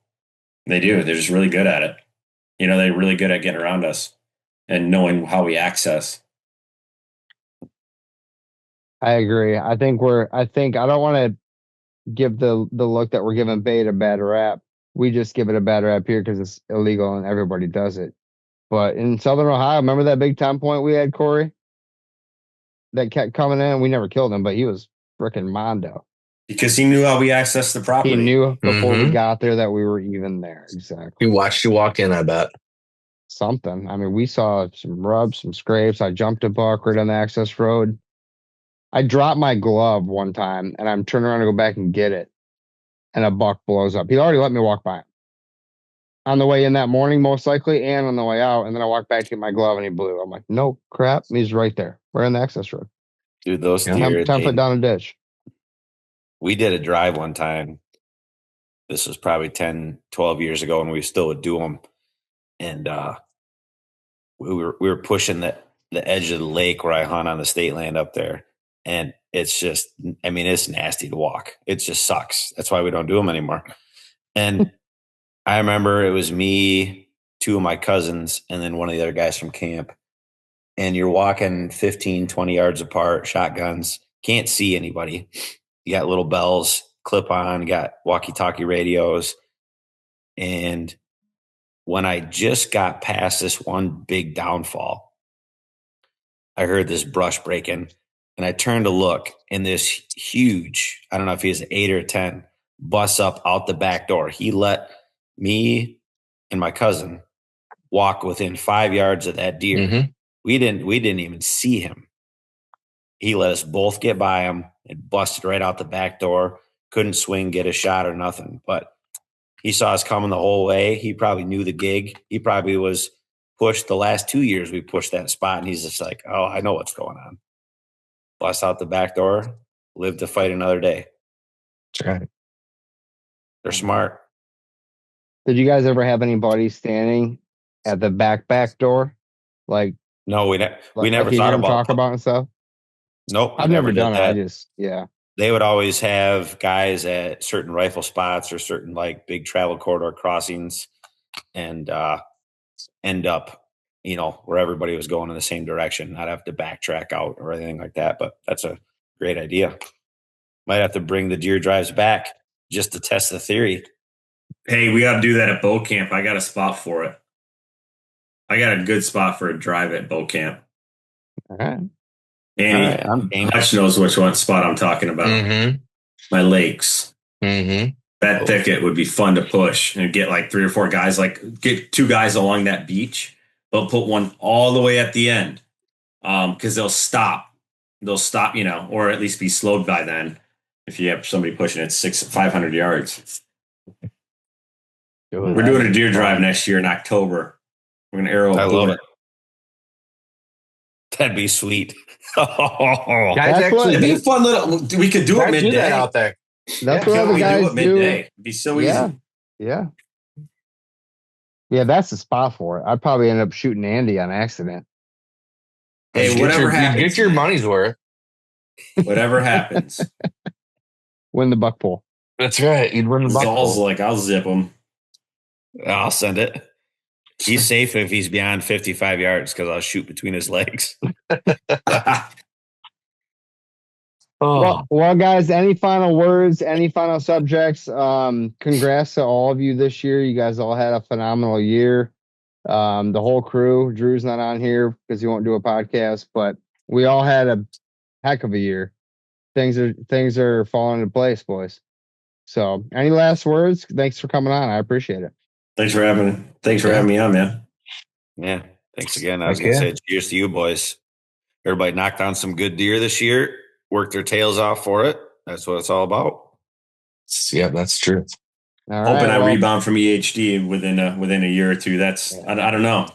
A: They do. They're just really good at it. They're really good at getting around us and knowing how we access.
E: I agree. I don't want to give the look that we're giving bait a bad rap. We just give it a bad rap here because it's illegal and everybody does it. But in Southern Ohio, remember that big 10 point we had, Corey? That kept coming in. We never killed him, but he was freaking mondo.
A: Because he knew how we accessed the property.
E: He knew before we got there that we were even there. Exactly.
F: He watched you walk in, I bet.
E: Something. We saw some rubs, some scrapes. I jumped a buck right on the access road. I dropped my glove one time, and I'm turning around to go back and get it, and a buck blows up. He'd already let me walk by him. On the way in that morning, most likely, and on the way out. And then I walked back to get my glove, and he blew. I'm like, no crap. He's right there. We're in the access road.
G: Dude, those deer.
E: 10 foot down a ditch.
G: We did a drive one time. This was probably 10, 12 years ago, and we still would do them. And we were pushing the edge of the lake where I hunt on the state land up there. And it's just, it's nasty to walk. It just sucks. That's why we don't do them anymore. And I remember it was me, two of my cousins, and then one of the other guys from camp. And you're walking 15, 20 yards apart, shotguns, can't see anybody. You got little bells, clip on, you got walkie-talkie radios. And when I just got past this one big downfall, I heard this brush breaking. And I turned to look, and this huge, I don't know if he was 8 or 10, busts up out the back door. He let me and my cousin walk within 5 yards of that deer.
F: Mm-hmm.
G: We didn't even see him. He let us both get by him and busted right out the back door. Couldn't swing, get a shot or nothing. But he saw us coming the whole way. He probably knew the gig. He probably was pushed the last 2 years. We pushed that spot, and he's just like, oh, I know what's going on. Bust out the back door, live to fight another day.
F: That's right.
G: They're smart.
E: Did you guys ever have anybody standing at the back door? Like,
G: No, we never
E: like
G: thought
E: you hear them
G: about
E: talk about and stuff?
G: Nope.
E: I've never
G: did
E: done it.
G: that.
E: Yeah.
G: They would always have guys at certain rifle spots or certain like big travel corridor crossings and end up, where everybody was going in the same direction, not have to backtrack out or anything like that. But that's a great idea. Might have to bring the deer drives back just to test the theory.
A: Hey, we got to do that at bow camp. I got a spot for it. I got a good spot for a drive at bow camp.
E: All right.
A: Andy,
G: I'm game.
A: Hutch knows which one spot I'm talking about.
F: Mm-hmm.
A: My lakes.
F: Mm-hmm.
A: That thicket would be fun to push and get like 3 or 4 guys, like get 2 guys along that beach. They'll put one all the way at the end because they'll stop. They'll stop, or at least be slowed by then if you have somebody pushing it 500 yards. We're doing a deer drive next year in October. We're going to arrow
G: I
A: a
G: love
A: bullet.
G: it. That'd be sweet.
F: Guys,
E: That's
F: actually,
A: It'd be a fun little. We could do it
F: guys
A: midday
F: do that out there.
E: That's
A: Yeah,
E: what other
A: we do
E: guys
A: it midday. It'd be so easy.
E: Yeah. Yeah, that's the spot for it. I'd probably end up shooting Andy on accident.
A: Hey, whatever happens,
F: get your money's worth.
A: whatever happens.
E: Win the buck pull.
F: That's right. You'd win the buck.
A: Zahl's like, I'll zip him.
G: I'll send it. He's safe if he's beyond 55 yards because I'll shoot between his legs.
E: Well, guys, any final words, any final subjects? Congrats to all of you this year. You guys all had a phenomenal year. The whole crew. Drew's not on here because he won't do a podcast, but we all had a heck of a year. Things are falling into place, boys. So, any last words? Thanks for coming on. I appreciate it.
A: Thanks for having me on, man.
G: Yeah. Thanks again. I was going to say cheers to you boys. Everybody knocked on some good deer this year, worked their tails off for it. That's what it's all about.
F: Yeah, that's true.
E: All
A: Hoping
E: right,
A: I rebound from EHD within a year or two. That's I don't know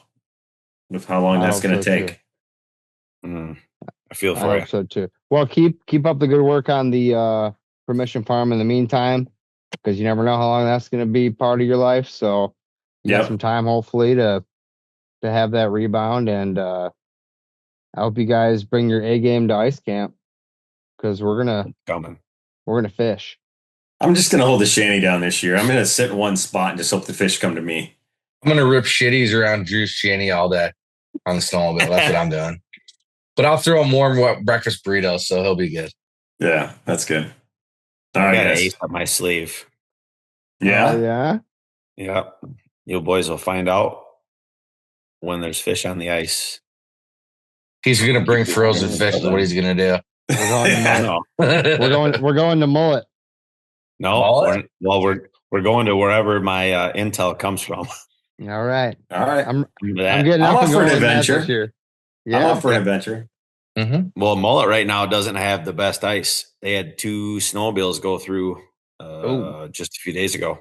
A: with how long that's going to take.
G: I feel
E: I
G: for you.
E: hope so too. Well, keep up the good work on the permission farm in the meantime, because you never know how long that's going to be part of your life. So you got some time, hopefully, to have that rebound. And I hope you guys bring your A game to ice camp, because we're gonna fish.
A: I'm just going to hold the shanty down this year. I'm going to sit in one spot and just hope the fish come to me.
F: I'm going to rip shitties around Drew's shanty all day on the snowmobile. That's what I'm doing. But I'll throw him warm breakfast burritos, so he'll be good.
A: Yeah, that's good. All
G: I
A: right,
G: got an
A: guys.
G: ace up my sleeve.
A: Yeah.
E: Yeah.
G: Yeah. You boys will find out when there's fish on the ice.
F: He's going to bring frozen fish is what he's going to do.
E: We're going to Mullet.
G: No, we're going to wherever my intel comes from.
E: All right. I'm
G: I'm
E: getting
A: I'm
E: up
A: off
E: and
A: for an
E: going
A: adventure.
E: this year.
A: I'm
E: Yeah.
A: off for an adventure.
F: Mm-hmm.
G: Well, Mullet right now doesn't have the best ice. They had 2 snowmobiles go through just a few days ago.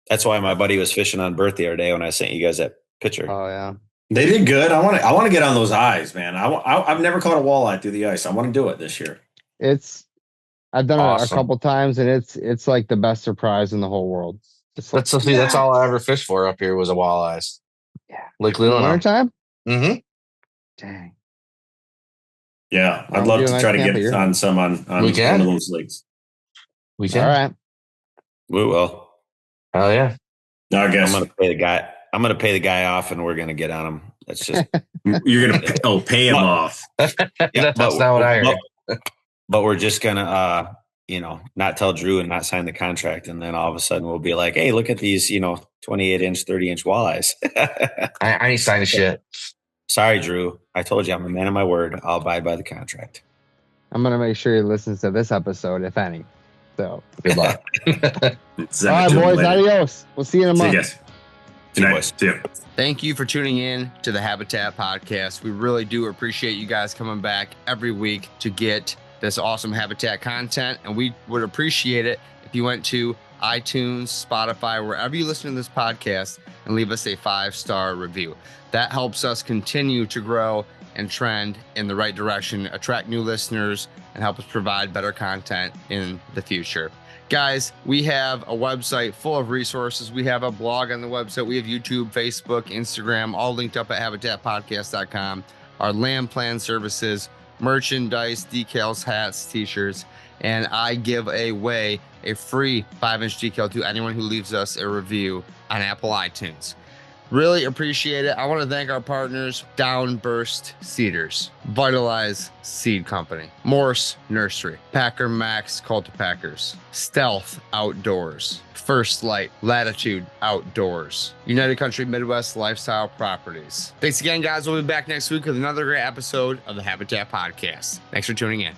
G: That's why my buddy was fishing on Birth the other day when I sent you guys that picture.
E: Oh yeah.
A: They did good. I want to get on those eyes, man. I've never caught a walleye through the ice. I want to do it this year.
E: I've done it a
F: Awesome.
E: couple times, and it's like the best surprise in the whole world.
F: That's all I ever fished for up here was a walleyes.
E: Yeah.
F: Lake Leelanau.
E: Wintertime?
F: Mm-hmm.
E: Dang.
A: Yeah, I'd
E: I'll
A: love
E: do
A: to
E: an
A: try to
E: ice camp
A: get
E: here.
A: on some on
F: We
A: one
F: can.
A: of those lakes.
F: We
E: All
F: can.
E: right.
G: We will.
F: Oh yeah.
A: No, I guess
G: I'm gonna pay the guy off, and we're gonna get on him. That's just
A: you're gonna pay him off.
F: That's not what I heard.
G: But we're just gonna not tell Drew and not sign the contract, and then all of a sudden we'll be like, hey, look at these 28-inch, 30-inch walleyes.
F: I ain't signing shit.
G: Sorry, Drew. I told you I'm a man of my word. I'll abide by the contract.
E: I'm gonna make sure he listens to this episode, if any. So
F: Good luck.
E: all right, boys. Adios. We'll see you in a month.
A: See you guys. Good night. See you.
D: Thank you for tuning in to the Habitat Podcast. We really do appreciate you guys coming back every week to get this awesome Habitat content. And we would appreciate it if you went to iTunes, Spotify, wherever you listen to this podcast, and leave us a 5-star review. That helps us continue to grow and trend in the right direction, attract new listeners, and help us provide better content in the future. Guys, we have a website full of resources. We have a blog on the website. We have YouTube, Facebook, Instagram, all linked up at habitatpodcast.com. Our land plan services, merchandise, decals, hats, t-shirts, and I give away a free 5-inch decal to anyone who leaves us a review on Apple iTunes. Really appreciate it. I want to thank our partners, Downburst Cedars, Vitalize Seed Company, Morse Nursery, Packer Max Cultipackers, Stealth Outdoors, First Light Latitude Outdoors, United Country Midwest Lifestyle Properties. Thanks again, guys. We'll be back next week with another great episode of the Habitat Podcast. Thanks for tuning in.